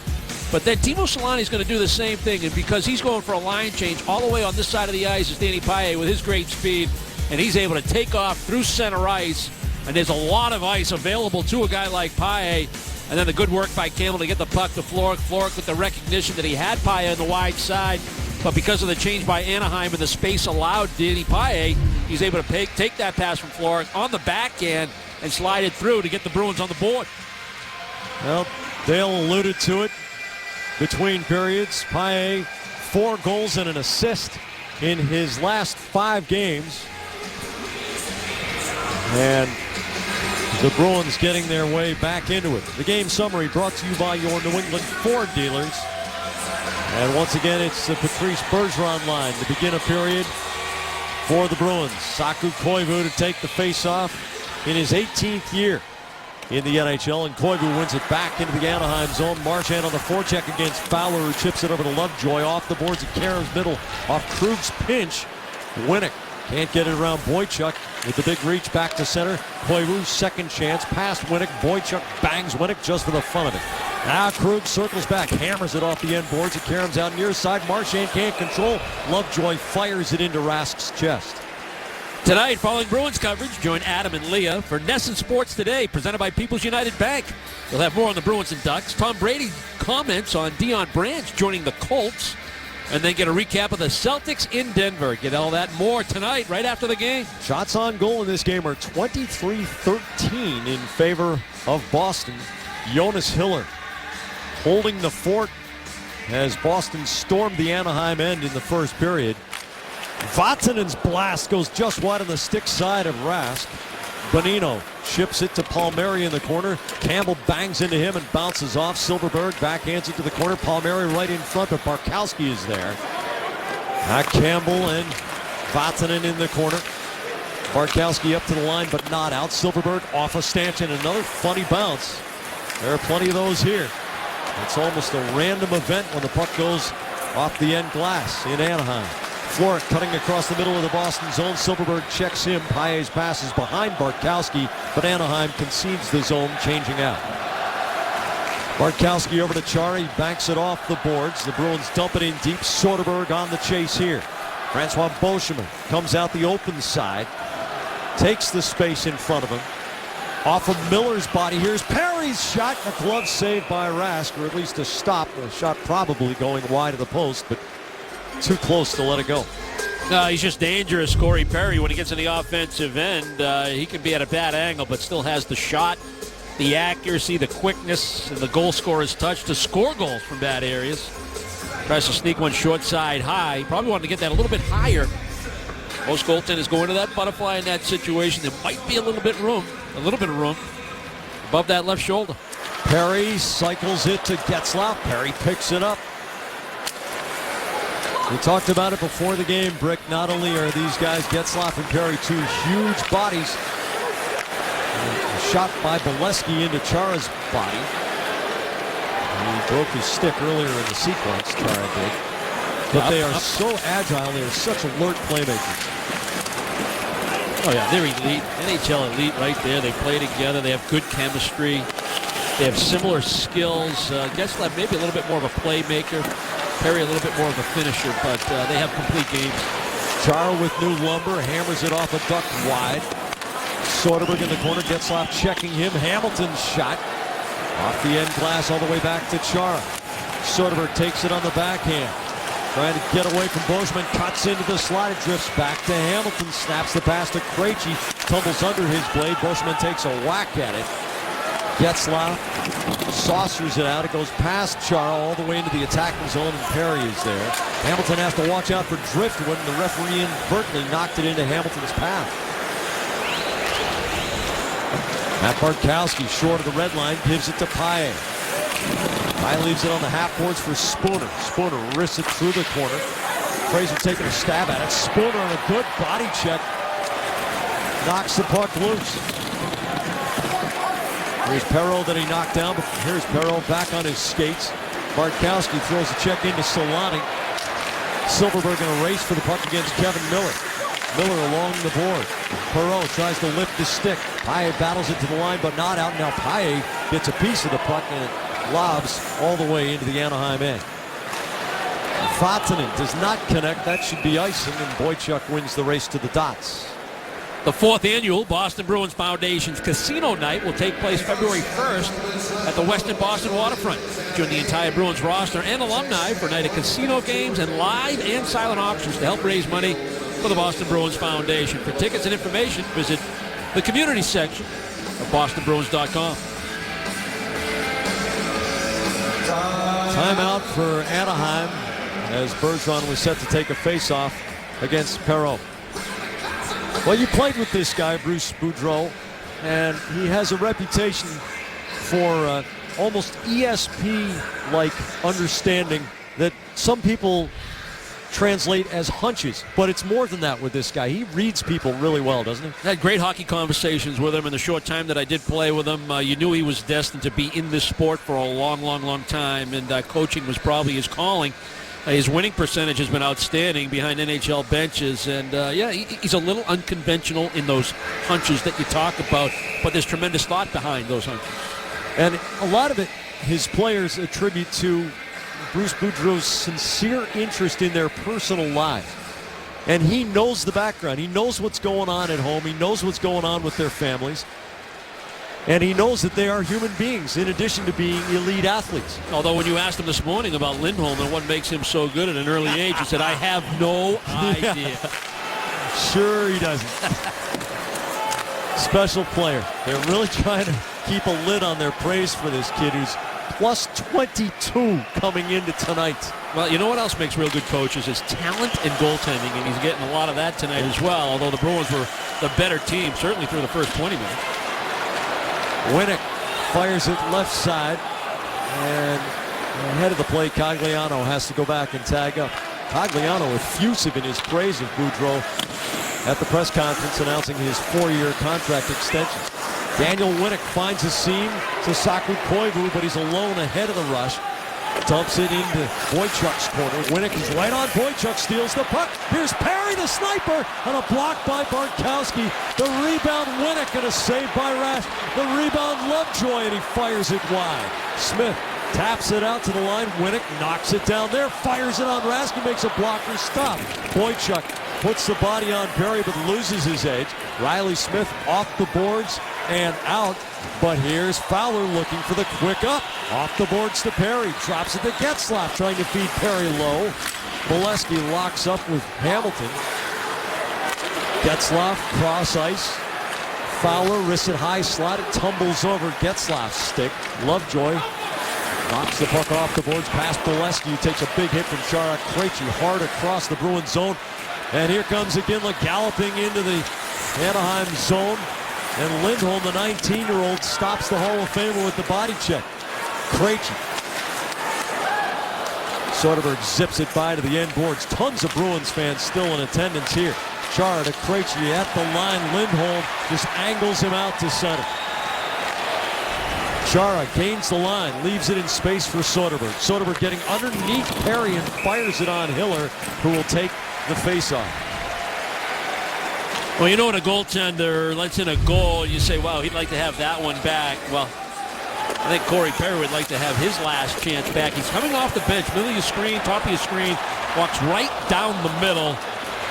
But then Timo Solani's going to do the same thing, and because he's going for a line change all the way on this side of the ice is Danny Paille with his great speed, and he's able to take off through center ice, and there's a lot of ice available to a guy like Paille. And then the good work by Campbell to get the puck to Florek. Florek with the recognition that he had Paille on the wide side, but because of the change by Anaheim and the space allowed Danny Paille, he's able to take that pass from Florek on the backhand and slide it through to get the Bruins on the board. Well, Dale alluded to it between periods. Paille, 4 goals and an assist in his last 5 games. And the Bruins getting their way back into it. The game summary brought to you by your New England Ford dealers. And once again, it's the Patrice Bergeron line to begin a period for the Bruins. Saku Koivu to take the face-off in his 18th year in the NHL, and Koivu wins it back into the Anaheim zone. Marchand on the forecheck against Fowler, who chips it over to Lovejoy off the boards at Karam's middle off Krug's pinch. Winnick can't get it around Boychuk with the big reach back to center. Koivu's second chance past Winnick. Boychuk bangs Winnick just for the fun of it. Now Krug circles back, hammers it off the end boards at Karam's out near side. Marchand can't control. Lovejoy fires it into Rask's chest. Tonight, following Bruins coverage, join Adam and Leah for NESN Sports Today, presented by People's United Bank. We'll have more on the Bruins and Ducks. Tom Brady comments on Deion Branch joining the Colts, and then get a recap of the Celtics in Denver. Get all that and more tonight, right after the game. Shots on goal in this game are 23-13 in favor of Boston. Jonas Hiller holding the fort as Boston stormed the Anaheim end in the first period. Vatanen's blast goes just wide on the stick side of Rask. Bonino chips it to Palmieri in the corner. Campbell bangs into him and bounces off. Silverberg backhands it to the corner. Palmieri right in front, but Barkowski is there. Campbell and Vatanen in the corner. Barkowski up to the line, but not out. Silverberg off a stanchion. Another funny bounce. There are plenty of those here. It's almost a random event when the puck goes off the end glass in Anaheim. Florek cutting across the middle of the Boston zone. Silverberg checks him. Paille's pass is behind Barkowski, but Anaheim concedes the zone, changing out. Barkowski over to Chari, banks it off the boards. The Bruins dump it in deep. Soderberg on the chase here. Francois Beauchemin comes out the open side, takes the space in front of him. Off of Miller's body. Here's Perry's shot. A glove saved by Rask, or at least a stop. A shot probably going wide of the post, but too close to let it go. No, he's just dangerous, Corey Perry, when he gets in the offensive end. He can be at a bad angle, but still has the shot, the accuracy, the quickness, and the goal scorer's touch to score goals from bad areas. Tries to sneak one short side high. Probably wanted to get that a little bit higher. Most goaltenders go into that butterfly in that situation. There might be a little bit of room above that left shoulder. Perry cycles it to Getzlaf. Perry picks it up. We talked about it before the game, Brick. Not only are these guys, Getzlaf and Perry, 2 huge bodies. A shot by Bolesky into Chara's body. He broke his stick earlier in the sequence, Chara did. But they are so agile. They are such alert playmakers. Oh, yeah, they're elite. NHL elite right there. They play together. They have good chemistry. They have similar skills. Getzlaf maybe a little bit more of a playmaker. Perry a little bit more of a finisher, but they have complete games. Chara with new lumber, hammers it off a duck wide. Soderberg in the corner, Getzlaf checking him. Hamilton's shot off the end glass all the way back to Chara. Soderberg takes it on the backhand. Trying to get away from Beauchemin, cuts into the slot, it drifts back to Hamilton, snaps the pass to Krejci, tumbles under his blade. Beauchemin takes a whack at it. Getzlaf saucers it out. It goes past Chara all the way into the attacking zone, and Perry is there. Hamilton has to watch out for driftwood, and the referee in Berkeley knocked it into Hamilton's path. Matt Barkowski short of the red line, gives it to Paille. Paille leaves it on the half boards for Spooner. Spooner wrists it through the corner. Fraser taking a stab at it. Spooner on a good body check. Knocks the puck loose. Here's Perreault that he knocked down, but here's Perreault back on his skates. Barkowski throws a check into Solani. Silverberg in a race for the puck against Kevin Miller. Miller along the board. Perreault tries to lift the stick. Paille battles it to the line, but not out. Now Paille gets a piece of the puck and it lobs all the way into the Anaheim end. Vatanen does not connect. That should be icing, and Boychuk wins the race to the dots. The 4th annual Boston Bruins Foundation's Casino Night will take place February 1st at the Westin Boston Waterfront. Join the entire Bruins roster and alumni for a night of casino games and live and silent auctions to help raise money for the Boston Bruins Foundation. For tickets and information, visit the community section of bostonbruins.com. Timeout for Anaheim as Bergeron was set to take a face-off against Perreault. Well, you played with this guy, Bruce Boudreau, and he has a reputation for almost ESP-like understanding that some people translate as hunches, but it's more than that with this guy. He reads people really well, doesn't he? I had great hockey conversations with him in the short time that I did play with him. You knew he was destined to be in this sport for a long, long, long time, and coaching was probably his calling. His winning percentage has been outstanding behind NHL benches, and he's a little unconventional in those hunches that you talk about, but there's tremendous thought behind those hunches. And a lot of it, his players attribute to Bruce Boudreau's sincere interest in their personal lives. And he knows the background. He knows what's going on at home. He knows what's going on with their families. And he knows that they are human beings in addition to being elite athletes. Although when you asked him this morning about Lindholm and what makes him so good at an early age, he said, I have no idea. Sure he doesn't. Special player. They're really trying to keep a lid on their praise for this kid who's plus 22 coming into tonight. Well, you know what else makes real good coaches is talent and goaltending, and he's getting a lot of that tonight as well, although the Bruins were the better team, certainly through the first 20 minutes. Winnick fires it left side, and ahead of the play, Cogliano has to go back and tag up. Cogliano effusive in his praise of Boudreau at the press conference announcing his 4-year contract extension. Daniel Winnick finds a seam to Saku Koivu, but he's alone ahead of the rush. Dumps it into Boychuk's corner. Winnick is right on Boychuk, steals the puck. Here's Perry, the sniper, and a block by Bartkowski. The rebound, Winnick, and a save by Rash. The rebound, Lovejoy, and he fires it wide. Smith taps it out to the line. Winnick knocks it down there, fires it on Rask, who makes a blocker stop. Boychuk puts the body on Perry, but loses his edge. Riley Smith off the boards and out. But here's Fowler looking for the quick up. Off the boards to Perry. Drops it to Getzlaf, trying to feed Perry low. Molesky locks up with Hamilton. Getzlaf cross ice. Fowler wrists it high slot. It tumbles over Getzlaf's stick. Lovejoy knocks the puck off the boards past Molesky, who takes a big hit from Chara Krejci hard across the Bruins zone. And here comes Iginla galloping into the Anaheim zone. And Lindholm, the 19-year-old, stops the Hall of Famer with the body check. Krejci. Soderberg zips it by to the end boards. Tons of Bruins fans still in attendance here. Chara to Krejci at the line. Lindholm just angles him out to center. Chara gains the line, leaves it in space for Soderberg. Soderberg getting underneath Perry and fires it on Hiller, who will take the faceoff. Well, you know, when a goaltender lets in a goal, you say, wow, he'd like to have that one back. Well, I think Corey Perry would like to have his last chance back. He's coming off the bench, middle of your screen, top of your screen, walks right down the middle,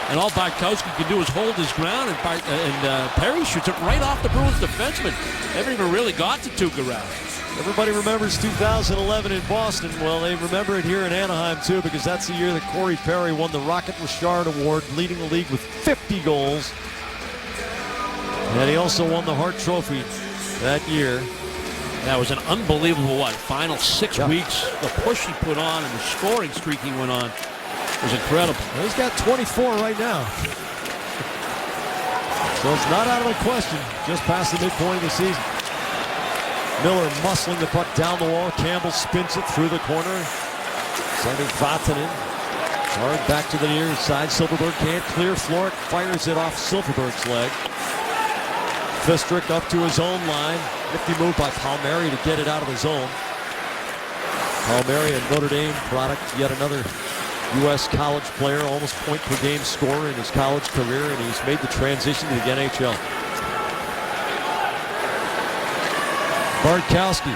and all Bartkowski can do is hold his ground, and Perry shoots it right off the Bruins defenseman. Never even really got to Tuukka Rask. Everybody remembers 2011 in Boston. Well, they remember it here in Anaheim, too, because that's the year that Corey Perry won the Rocket Richard Award, leading the league with 50 goals. And he also won the Hart Trophy that year. That was an unbelievable, final 6 weeks. The push he put on and the scoring streak he went on was incredible. Well, he's got 24 right now. So it's not out of the question, just past the midpoint of the season. Miller muscling the puck down the wall. Campbell spins it through the corner. Sending Vatanen. Hard back to the near side. Silfverberg can't clear. Florek fires it off Silfverberg's leg. Fistrick up to his own line. Nifty move by Palmieri to get it out of his zone. Palmieri, a Notre Dame product, yet another U.S. college player, almost point per game scorer in his college career, and he's made the transition to the NHL. Bartkowski,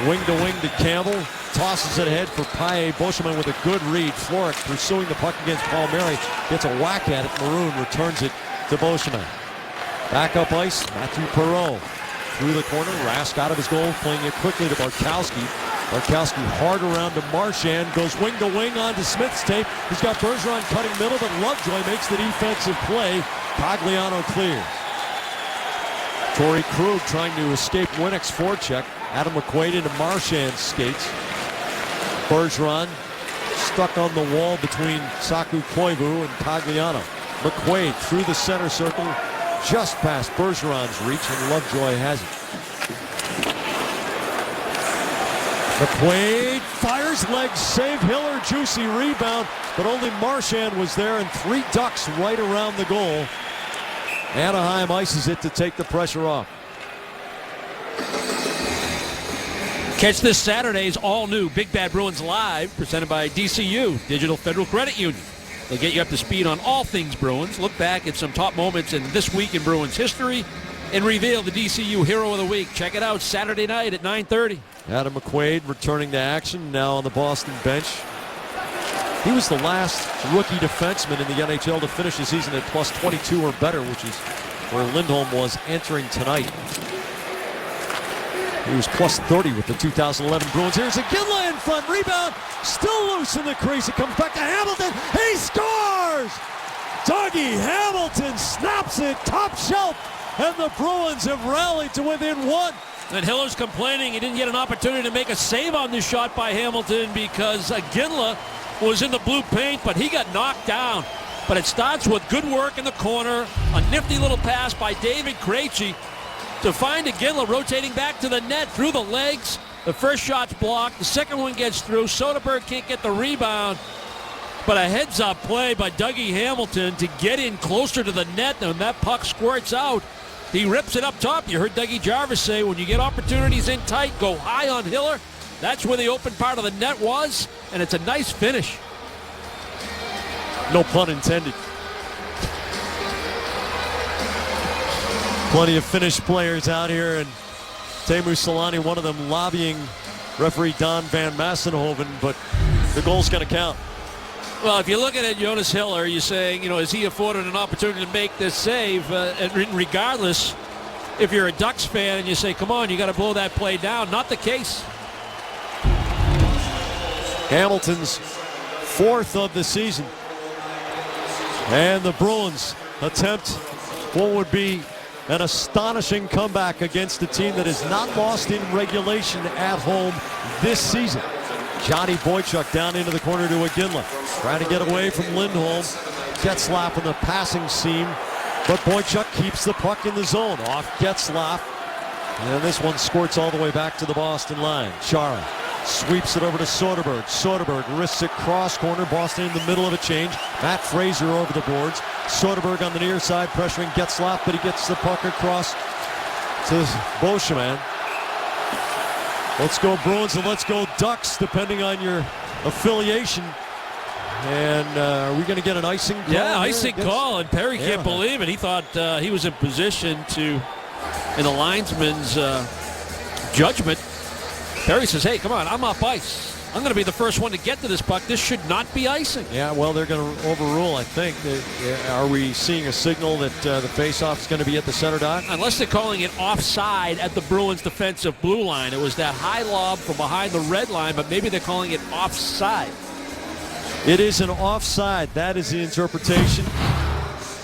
wing to wing to Campbell, tosses it ahead for Paille Beauchemin with a good read. Florek pursuing the puck against Palmieri, gets a whack at it. Maroon returns it to Beauchemin. Backup ice, Matthew Perreault. Through the corner, Rask out of his goal, playing it quickly to Bartkowski. Bartkowski hard around to Marchand, goes wing to wing onto Smith's tape. He's got Bergeron cutting middle, but Lovejoy makes the defensive play. Cogliano clears. Torrey Krug trying to escape Winnick's forecheck. Adam McQuaid into Marchand's skates. Bergeron stuck on the wall between Saku Koivu and Cogliano. McQuaid through the center circle, just past Bergeron's reach, and Lovejoy has it. McQuaid fires, legs, save, Hiller, juicy rebound, but only Marchand was there, and 3 Ducks right around the goal. Anaheim ices it to take the pressure off. Catch this Saturday's all-new Big Bad Bruins Live, presented by DCU, Digital Federal Credit Union. They'll get you up to speed on all things Bruins, look back at some top moments in this week in Bruins history, and reveal the DCU Hero of the Week. Check it out Saturday night at 9:30. Adam McQuaid returning to action, now on the Boston bench. He was the last rookie defenseman in the NHL to finish the season at plus 22 or better, which is where Lindholm was entering tonight. He was plus 30 with the 2011 Bruins. Here's Iginla in front, rebound, still loose in the crease. It comes back to Hamilton. He scores! Dougie Hamilton snaps it top shelf, and the Bruins have rallied to within 1. And Hiller's complaining he didn't get an opportunity to make a save on this shot by Hamilton because Iginla was in the blue paint, but he got knocked down. But it starts with good work in the corner, a nifty little pass by David Krejci to find Iginla rotating back to the net through the legs. The first shot's blocked, the second one gets through. Soderberg can't get the rebound, but a heads-up play by Dougie Hamilton to get in closer to the net, and that puck squirts out. He rips it up top. You heard Dougie Jarvis say, when you get opportunities in tight, go high on Hiller. That's where the open part of the net was, and it's a nice finish. No pun intended. Plenty of Finnish players out here, and Teemu Selanne, one of them, lobbying referee Don Van Massenhoven, but the goal's going to count. Well, if you're looking at Jonas Hiller, you're saying, is he afforded an opportunity to make this save? And regardless, if you're a Ducks fan and you say, come on, you got to blow that play down. Not the case. Hamilton's 4th of the season. And the Bruins attempt what would be an astonishing comeback against a team that has not lost in regulation at home this season. Johnny Boychuk down into the corner to Iginla. Trying to get away from Lindholm. Getzlaf in the passing seam, but Boychuk keeps the puck in the zone. Off Getzlaf. And this one squirts all the way back to the Boston line. Chara sweeps it over to Soderberg. Soderberg risks it cross corner. Boston in the middle of a change. Matt Fraser over the boards. Soderberg on the near side pressuring Getzlaf, but he gets the puck across to Beauchemin. Let's go Bruins and let's go Ducks, depending on your affiliation. And are we going to get an icing call? Yeah, icing call, and Perry can't believe it. He thought he was in position to, in the linesman's judgment. Perry says, hey, come on, I'm up ice. I'm going to be the first one to get to this puck. This should not be icing. Yeah, well, they're going to overrule, I think. Are we seeing a signal that the faceoff is going to be at the center dot? Unless they're calling it offside at the Bruins' defensive blue line. It was that high lob from behind the red line, but maybe they're calling it offside. It is an offside. That is the interpretation.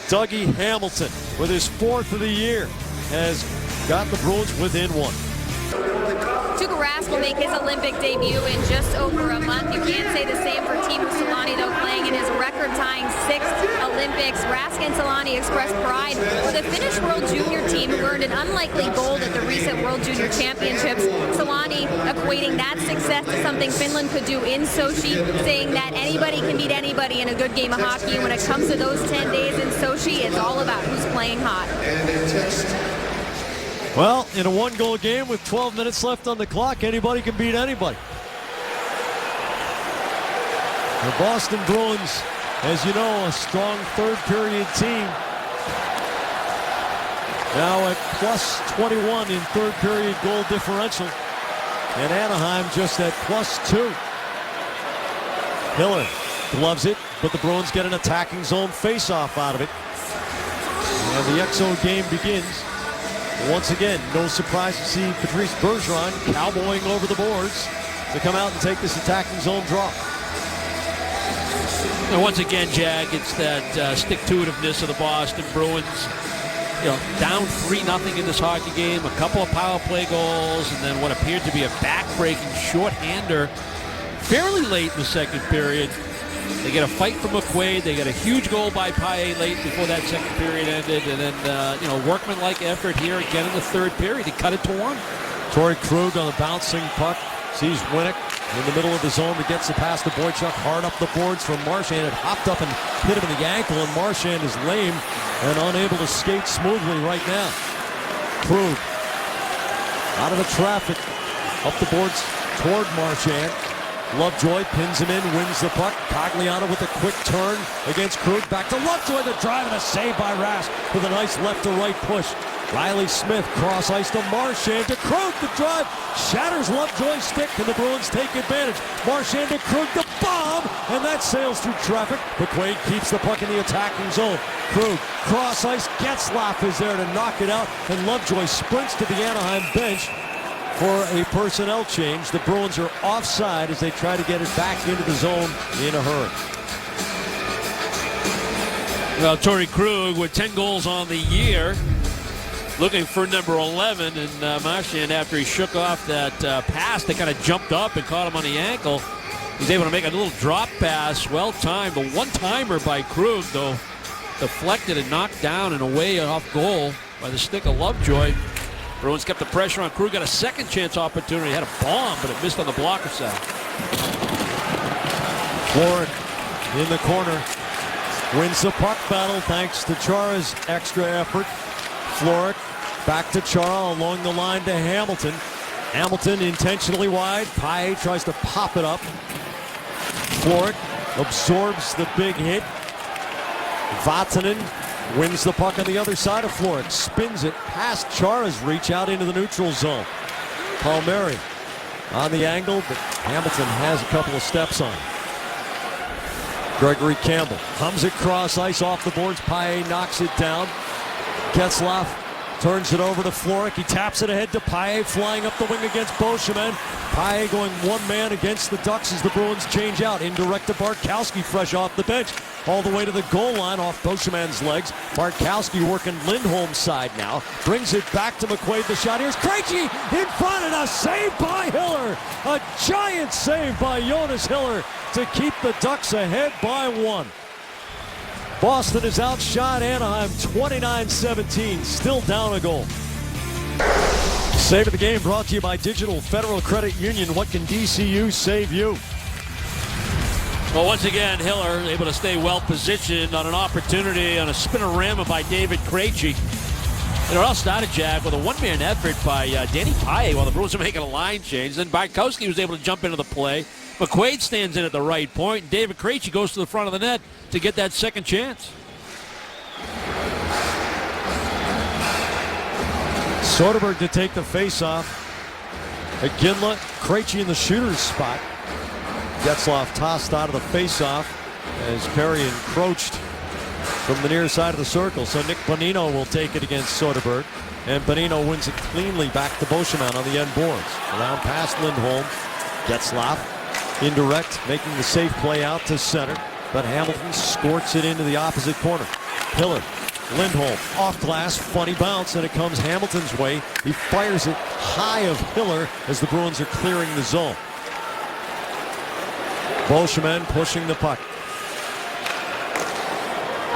Dougie Hamilton, with his 4th of the year, has got the Bruins within 1. Tuukka Rask will make his Olympic debut in just over a month. You can't say the same for Teemu Selanne, though, playing in his record-tying 6th Olympics. Rask and Selanne expressed pride for the Finnish World Junior team, who earned an unlikely gold at the recent World Junior Championships. Selanne equating that success to something Finland could do in Sochi, saying that anybody can beat anybody in a good game of hockey. When it comes to those 10 days in Sochi, it's all about who's playing hot. Well, in a 1-goal game with 12 minutes left on the clock, anybody can beat anybody. The Boston Bruins, as you know, a strong third-period team. Now at plus 21 in third-period goal differential. And Anaheim just at plus 2. Hiller gloves it, but the Bruins get an attacking zone face-off out of it. And the Exo game begins. Once again, no surprise to see Patrice Bergeron cowboying over the boards to come out and take this attacking zone draw. And once again, Jack, it's that stick-to-itiveness of the Boston Bruins. You know, down 3-0 in this hockey game, a couple of power play goals, and then what appeared to be a back-breaking shorthander fairly late in the second period. They get a fight from McQuaid. They get a huge goal by Paille late before that second period ended. And then, workmanlike effort here again in the third period. He cut it to 1. Torrey Krug on the bouncing puck. Sees Winnick in the middle of the zone, but gets the pass to Boychuk. Hard up the boards from Marchand. It hopped up and hit him in the ankle, and Marchand is lame and unable to skate smoothly right now. Krug out of the traffic. Up the boards toward Marchand. Lovejoy pins him in, wins the puck. Cogliano with a quick turn against Krug. Back to Lovejoy, the drive, and a save by Rask with a nice left-to-right push. Riley Smith cross ice to Marchand to Krug. The drive shatters Lovejoy's stick, and the Bruins take advantage. Marchand to Krug, the bomb, and that sails through traffic. McQuaid keeps the puck in the attacking zone. Krug cross ice. Getzlaf is there to knock it out, and Lovejoy sprints to the Anaheim bench for a personnel change. The Bruins are offside as they try to get it back into the zone in a hurry. Well, Torrey Krug with 10 goals on the year, looking for number 11, and Marchand, after he shook off that pass, they kind of jumped up and caught him on the ankle. He's able to make a little drop pass, well timed. The one-timer by Krug, though, deflected and knocked down and away off goal by the stick of Lovejoy. Bruins kept the pressure on. Krug got a second chance opportunity. Had a bomb, but it missed on the blocker side. Florek in the corner wins the puck battle thanks to Chara's extra effort. Florek back to Chara along the line to Hamilton. Hamilton intentionally wide. Paille tries to pop it up. Florek absorbs the big hit. Vatanen wins the puck on the other side of Florek. Spins it past Chara's reach out into the neutral zone. Palmieri on the angle, but Hamilton has a couple of steps on. Gregory Campbell hums it cross ice off the boards. Paille knocks it down. Getzlaf turns it over to Florek. He taps it ahead to Paille, flying up the wing against Beauchemin. Paille going one man against the Ducks as the Bruins change out. Indirect to Bartkowski, fresh off the bench. All the way to the goal line off Beauchemin's legs. Bartkowski working Lindholm's side now. Brings it back to McQuaid. The shot. Here's Krejci in front, and a save by Hiller. A giant save by Jonas Hiller to keep the Ducks ahead by 1. Boston is outshot Anaheim 29-17, still down a goal. Save of the game brought to you by Digital Federal Credit Union. What can DCU save you? Well, once again, Hiller able to stay well positioned on an opportunity on a spinorama by David Krejci. And it all started, Jack, with a one-man effort by Danny Paille while the Bruins were making a line change. Then Bartkowski was able to jump into the play. McQuaid stands in at the right point, and David Krejci goes to the front of the net to get that second chance. Soderberg to take the face-off. Iginla, Krejci in the shooter's spot. Getzlaf tossed out of the face-off as Perry encroached from the near side of the circle. So Nick Bonino will take it against Soderberg. And Bonino wins it cleanly back to Beauchemin on the end boards. Around past Lindholm. Getzlaf indirect, making the safe play out to center. But Hamilton squirts it into the opposite corner. Hiller, Lindholm, off glass, funny bounce, and it comes Hamilton's way. He fires it high of Hiller as the Bruins are clearing the zone. Beauchemin pushing the puck.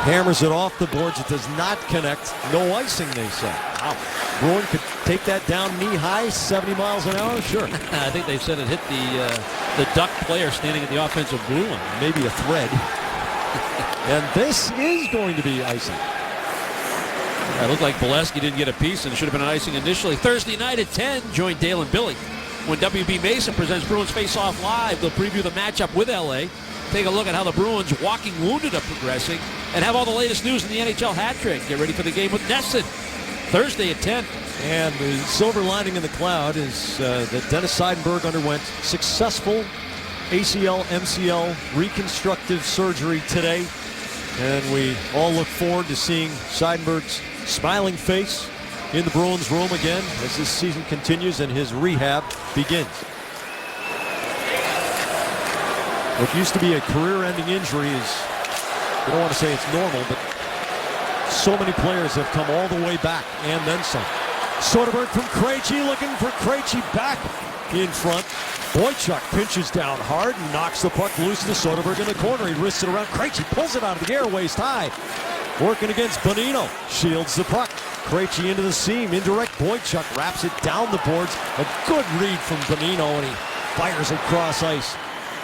Hammers it off the boards. It does not connect. No icing, they say. Wow. Bruin could take that down knee-high, 70 miles an hour? Sure. I think they said it hit the Duck player standing at the offensive blue line. Maybe a thread. And this is going to be icing. It looked like Bolesky didn't get a piece and it should have been an icing initially. Thursday night at 10, join Dale and Billy when WB Mason presents Bruins Face Off Live. They'll preview the matchup with LA, take a look at how the Bruins walking wounded are progressing, and have all the latest news in the NHL hat trick. Get ready for the game with Nesson Thursday at 10. And the silver lining in the cloud is that Dennis Seidenberg underwent successful ACL, MCL reconstructive surgery today. And we all look forward to seeing Seidenberg's smiling face in the Bruins room again as this season continues and his rehab begins. What used to be a career-ending injury is, I don't want to say it's normal, but so many players have come all the way back and then some. Soderberg from Krejci, looking for Krejci back in front. Boychuk pinches down hard and knocks the puck loose to Soderberg in the corner. He wrists it around. Krejci pulls it out of the air, waist high. Working against Bonino. Shields the puck. Krejci into the seam. Indirect. Boychuk wraps it down the boards. A good read from Bonino, and he fires it cross ice.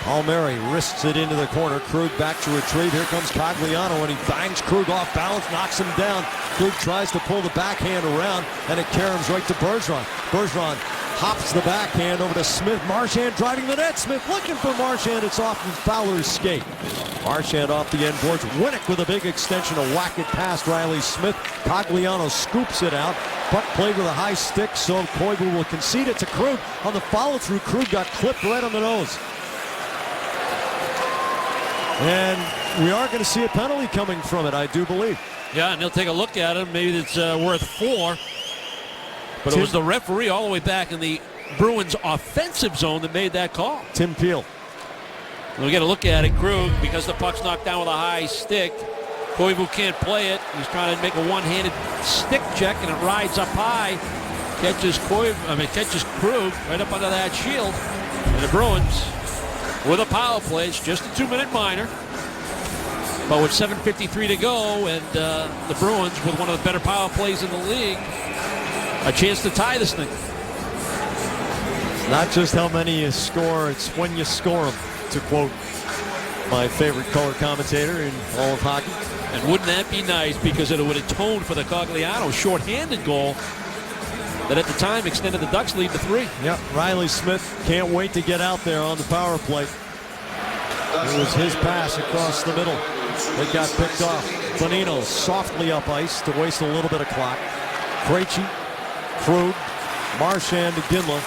Palmieri wrists it into the corner. Krug back to retrieve. Here comes Cogliano, and he bangs Krug off balance, knocks him down. Krug tries to pull the backhand around, and it caroms right to Bergeron. Bergeron hops the backhand over to Smith. Marchand driving the net. Smith looking for Marchand. It's off of Fowler's skate. Marchand off the end boards. Winnick with a big extension, a whack it past Riley Smith. Cogliano scoops it out. Puck played with a high stick, so Koivu will concede it to Krug. On the follow-through, Krug got clipped right on the nose. And we are going to see a penalty coming from it, I do believe. Yeah, and they'll take a look at it. Maybe it's worth 4. But it was the referee all the way back in the Bruins offensive zone that made that call. Tim Peel. We get a look at it. Krug, because the puck's knocked down with a high stick. Koivu can't play it. He's trying to make a one-handed stick check, and it rides up high. Catches Krug right up under that shield. And the Bruins with a power play. It's just a 2-minute minor. But with 7:53 to go, and the Bruins with one of the better power plays in the league, a chance to tie this thing. It's not just how many you score, it's when you score them, to quote my favorite color commentator in all of hockey. And wouldn't that be nice, because it would atone for the Cogliano shorthanded goal that at the time extended the Ducks' lead to 3. Yep, Riley Smith can't wait to get out there on the power play. It was his pass across the middle. It got picked off. Bonino softly up ice to waste a little bit of clock. Krejci, Krug, Marchand to Ginla.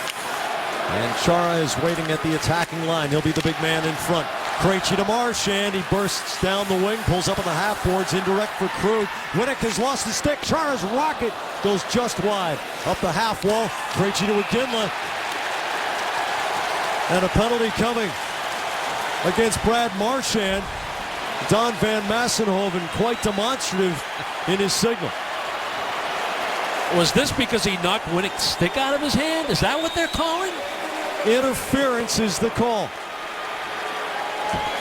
And Chara is waiting at the attacking line. He'll be the big man in front. Krejci to Marchand. He bursts down the wing, pulls up on the half boards, indirect for Krug. Winnick has lost the stick. Chara's rocket goes just wide. Up the half wall. Krejci to Ginla. And a penalty coming against Brad Marchand. Don Van Massenhoven quite demonstrative in his signal. Was this because he knocked Winnick's stick out of his hand? Is that what they're calling? Interference is the call.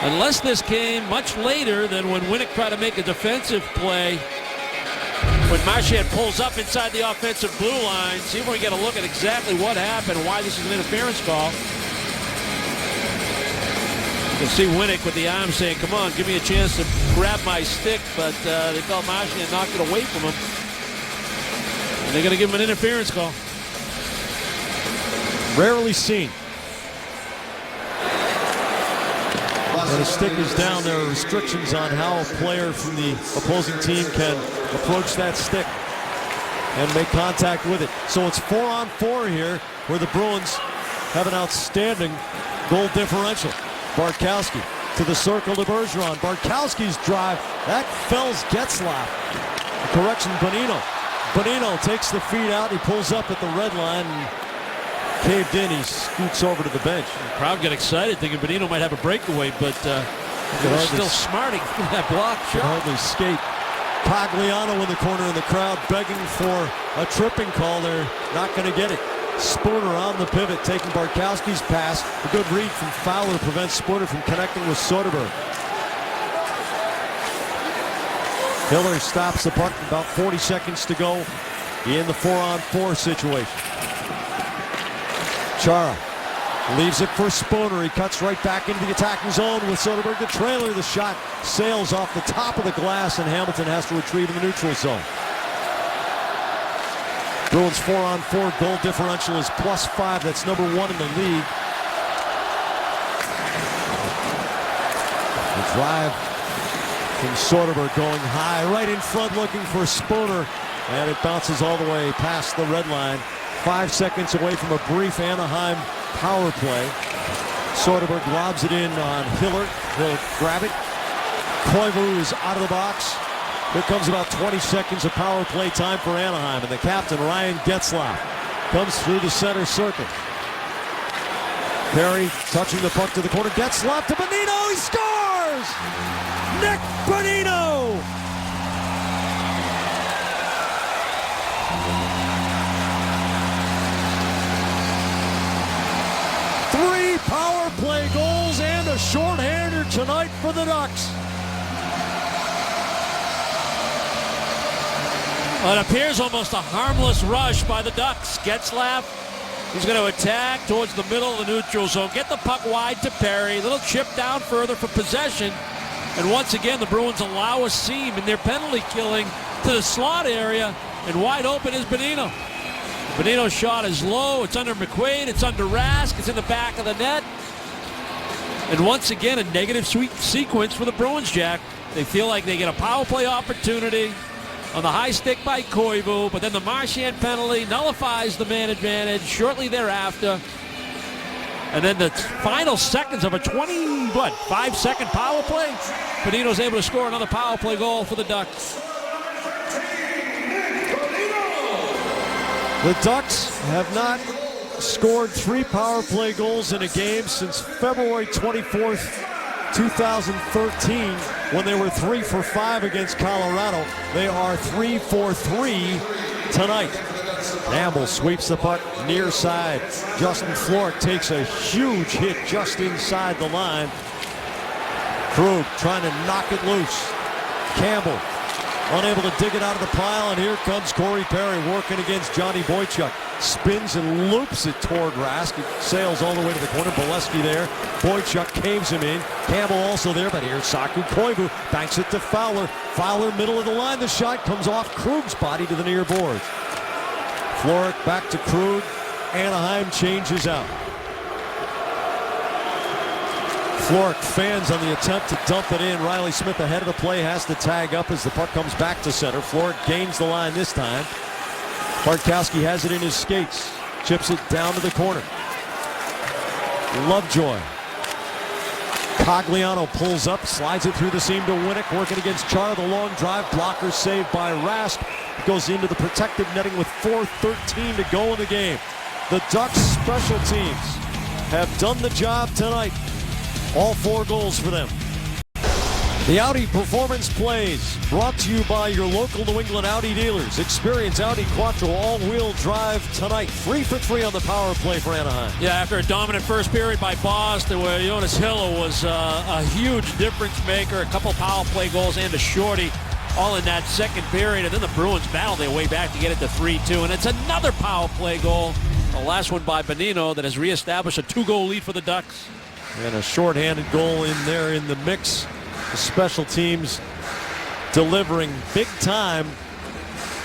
Unless this came much later than when Winnick tried to make a defensive play. When Marchand pulls up inside the offensive blue line, see if we can get a look at exactly what happened and why this is an interference call. You can see Winnick with the arm saying, come on, give me a chance to grab my stick, but they felt Marchand knocked it away from him. And they're going to give him an interference call. Rarely seen. When a stick is down, there are restrictions on how a player from the opposing team can approach that stick and make contact with it. So it's 4-on-4 here, where the Bruins have an outstanding goal differential. Bartkowski to the circle to Bergeron. Bartkowski's drive, that fells Getzlaf. Correction, Bonino. Bonino takes the feet out. He pulls up at the red line and caved in. He scoots over to the bench. The crowd got excited thinking Bonino might have a breakaway, but they're still smarting from that block. Can hardly skate. Cogliano in the corner of the crowd begging for a tripping call. They're not going to get it. Spooner on the pivot, taking Bartkowski's pass. A good read from Fowler prevents Spooner from connecting with Soderberg. Hiller stops the puck, about 40 seconds to go in the 4-on-4 situation. Chara leaves it for Spooner. He cuts right back into the attacking zone with Soderberg the trailer. The shot sails off the top of the glass, and Hamilton has to retrieve in the neutral zone. Bruins 4-on-4 goal differential is +5. That's number 1 in the league. The drive from Soderberg going high, right in front looking for Spooner. And it bounces all the way past the red line. 5 seconds away from a brief Anaheim power play. Soderberg lobs it in on Hiller. He'll grab it. Koivu is out of the box. Here comes about 20 seconds of power play time for Anaheim, and the captain, Ryan Getzlaf, comes through the center circle. Perry touching the puck to the corner. Getzlaf to Bonino. He scores! Nick Bonino! Three power play goals and a shorthander tonight for the Ducks. Well, it appears almost a harmless rush by the Ducks. Getzlaf, he's going to attack towards the middle of the neutral zone. Get the puck wide to Perry. Little chip down further for possession. And once again, the Bruins allow a seam in their penalty killing to the slot area. And wide open is Bonino. Bonino's shot is low. It's under McQuaid. It's under Rask. It's in the back of the net. And once again, a negative sequence for the Bruins, Jack. They feel like they get a power play opportunity on the high stick by Koivu, but then the Marchand penalty nullifies the man advantage shortly thereafter. And then the final seconds of a 5-second power play, Bonino's able to score another power play goal for the Ducks. The Ducks have not scored 3 power play goals in a game since February 24th, 2013, when they were 3 for 5 against Colorado. They are 3 for 3 tonight. Campbell sweeps the puck near side. Justin Florek takes a huge hit just inside the line. Krug trying to knock it loose. Campbell unable to dig it out of the pile, and here comes Corey Perry working against Johnny Boychuk. Spins and loops it toward Rask. It sails all the way to the corner. Bolesky there. Boychuk caves him in. Campbell also there, but here's Saku Koivu. Banks it to Fowler. Fowler, middle of the line. The shot comes off Krug's body to the near boards. Florek back to Krug. Anaheim changes out. Florek fans on the attempt to dump it in. Riley Smith ahead of the play has to tag up as the puck comes back to center. Florek gains the line this time. Bartkowski has it in his skates. Chips it down to the corner. Lovejoy. Cogliano pulls up, slides it through the seam to Winnick, working against Chara. The long drive, blocker saved by Rask. Goes into the protective netting with 4:13 to go in the game. The Ducks special teams have done the job tonight. All 4 goals for them. The Audi Performance Plays, brought to you by your local New England Audi dealers. Experience Audi Quattro all-wheel drive tonight. 3 for 3 on the power play for Anaheim. Yeah, after a dominant first period by Boston, where Jonas Hiller was a huge difference maker, a couple power play goals and a shorty, all in that second period. And then the Bruins battled their way back to get it to 3-2. And it's another power play goal, the last one by Bonino, that has reestablished a 2-goal lead for the Ducks. And a shorthanded goal in there in the mix. The special teams delivering big time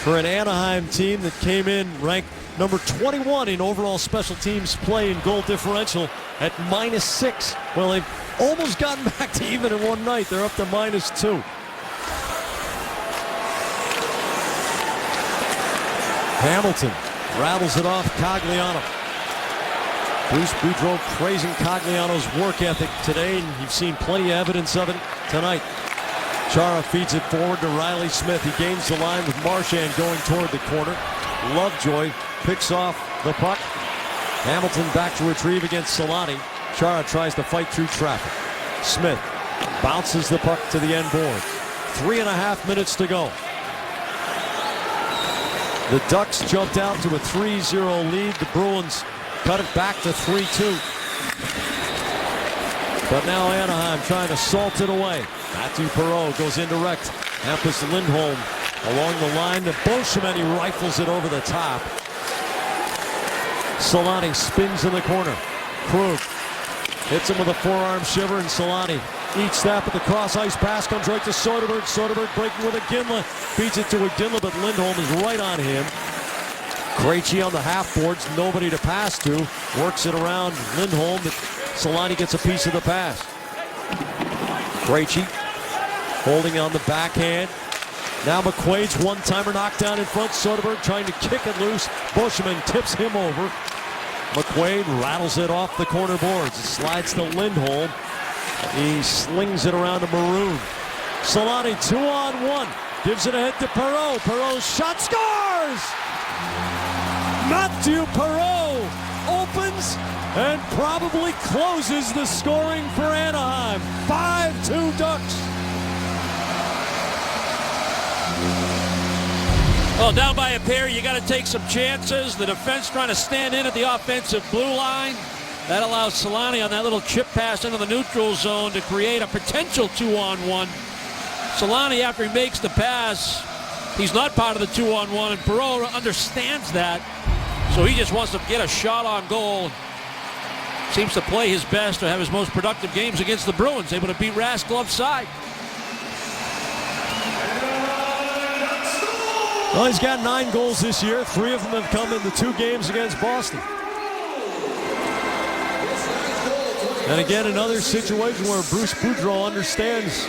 for an Anaheim team that came in ranked number 21 in overall special teams play and goal differential at -6. Well, they've almost gotten back to even in one night. They're up to -2. Hamilton rattles it off Cogliano. Bruce Boudreau praising Cogliano's work ethic today, and you've seen plenty of evidence of it tonight. Chara feeds it forward to Riley Smith. He gains the line with Marchand going toward the corner. Lovejoy picks off the puck. Hamilton back to retrieve against Solani. Chara tries to fight through traffic. Smith bounces the puck to the end board. 3.5 minutes to go. The Ducks jumped out to a 3-0 lead. The Bruins cut it back to 3-2. But now Anaheim trying to salt it away. Matthew Perreault goes indirect. Hampus Lindholm along the line to Beauchemin. He rifles it over the top. Solani spins in the corner. Krug hits him with a forearm shiver, and Solani each snap at the cross ice pass comes right to Soderberg. Soderberg breaking with Iginla. Feeds it to Iginla, but Lindholm is right on him. Krejci on the half boards, nobody to pass to. Works it around Lindholm, but Solani gets a piece of the pass. Krejci holding on the backhand. Now McQuaid's one-timer knocked down in front. Soderberg trying to kick it loose. Beauchemin tips him over. McQuaid rattles it off the corner boards. It slides to Lindholm. He slings it around to Maroon. Solani 2-on-1 gives it ahead to Perreault. Perreault's shot scores! Mathieu Perreault opens and probably closes the scoring for Anaheim. 5-2 Ducks. Well, down by a pair, you got to take some chances. The defense trying to stand in at the offensive blue line. That allows Selanne on that little chip pass into the neutral zone to create a potential 2-on-1. Selanne, after he makes the pass, he's not part of the 2-on-1, and Perreault understands that. So he just wants to get a shot on goal. Seems to play his best or have his most productive games against the Bruins, able to beat Rask glove side. Well, he's got 9 goals this year. 3 of them have come in the 2 games against Boston. And again, another situation where Bruce Boudreau understands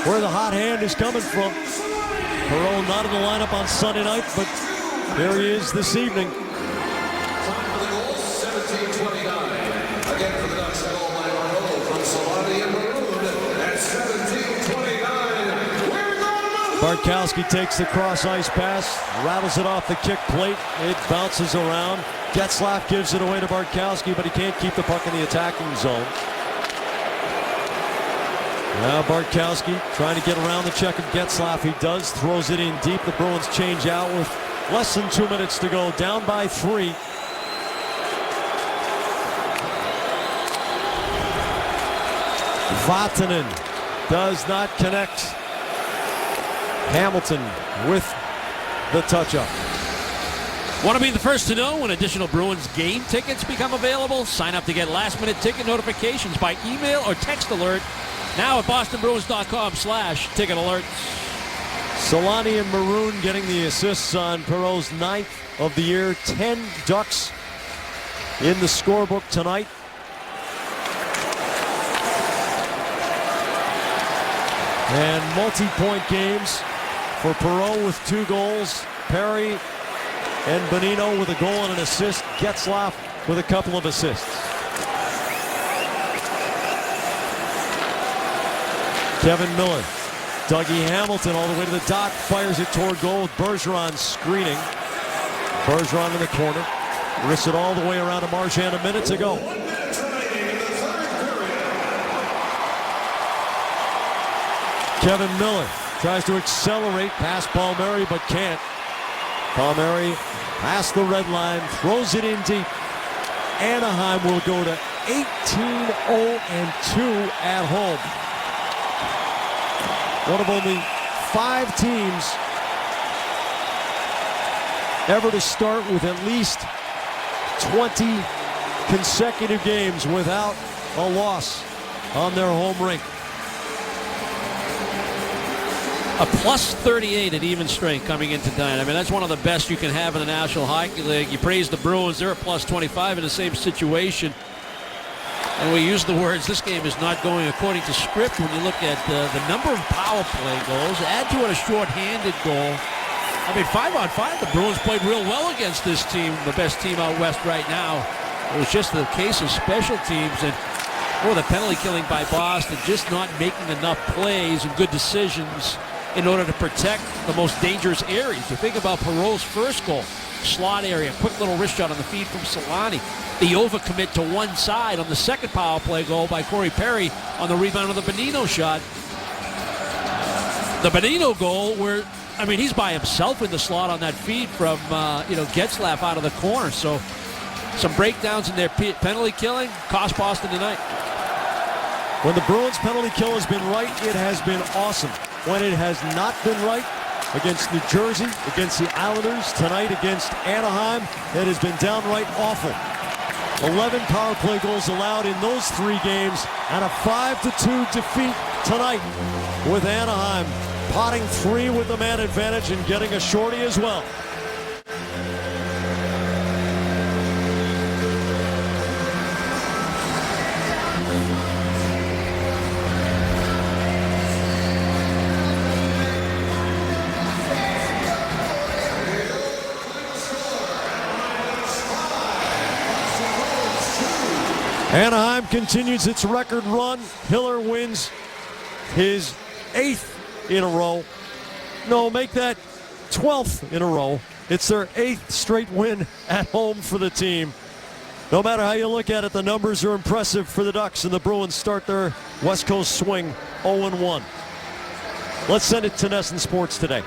where the hot hand is coming from. Perreault not in the lineup on Sunday night, but there he is this evening. Bartkowski takes the cross-ice pass, rattles it off the kick plate. It bounces around. Getzlaf gives it away to Bartkowski, but he can't keep the puck in the attacking zone. Now Bartkowski trying to get around the check of Getzlaf. He does, throws it in deep. The Bruins change out with less than 2 minutes to go, down by 3. Vatanen does not connect. Hamilton with the touch-up. Want to be the first to know when additional Bruins game tickets become available? Sign up to get last-minute ticket notifications by email or text alert now at bostonbruins.com/ticket alerts. Selanne and Maroon getting the assists on Perreault's 9th of the year. 10 Ducks in the scorebook tonight. And multi-point games for Perreault with 2 goals. Perry and Bonino with a goal and an assist. Getzlaf with a couple of assists. Kevin Miller. Dougie Hamilton all the way to the dot. Fires it toward goal with Bergeron screening. Bergeron in the corner. Wrists it all the way around to Marchand a minute to go. Kevin Miller tries to accelerate past Palmieri, but can't. Palmieri past the red line, throws it in deep. Anaheim will go to 18-0-2 at home. One of only 5 teams ever to start with at least 20 consecutive games without a loss on their home rink. A plus 38 at even strength coming into tonight. I mean, that's one of the best you can have in the National Hockey League. You praise the Bruins. They're a plus 25 in the same situation. And we use the words, this game is not going according to script when you look at the number of power play goals. Add to it a short-handed goal. I mean, 5-on-5, the Bruins played real well against this team, the best team out west right now. It was just the case of special teams and the penalty killing by Boston, just not making enough plays and good decisions in order to protect the most dangerous areas. You think about Perreault's first goal, slot area, quick little wrist shot on the feed from Selanne. The overcommit to one side on the second power play goal by Corey Perry on the rebound of the Bonino shot. The Bonino goal where, I mean, he's by himself in the slot on that feed from, Getzlaf out of the corner. So some breakdowns in their penalty killing cost Boston tonight. When the Bruins penalty kill has been right, it has been awesome. When it has not been right, against New Jersey, against the Islanders, tonight against Anaheim, it has been downright awful. 11 power play goals allowed in those 3 games, and a 5-2 defeat tonight with Anaheim potting 3 with the man advantage and getting a shorty as well. Anaheim continues its record run. Hiller wins his 8th in a row. No, make that 12th in a row. It's their 8th straight win at home for the team. No matter how you look at it, the numbers are impressive for the Ducks, and the Bruins start their West Coast swing 0-1. Let's send it to NESN Sports Today.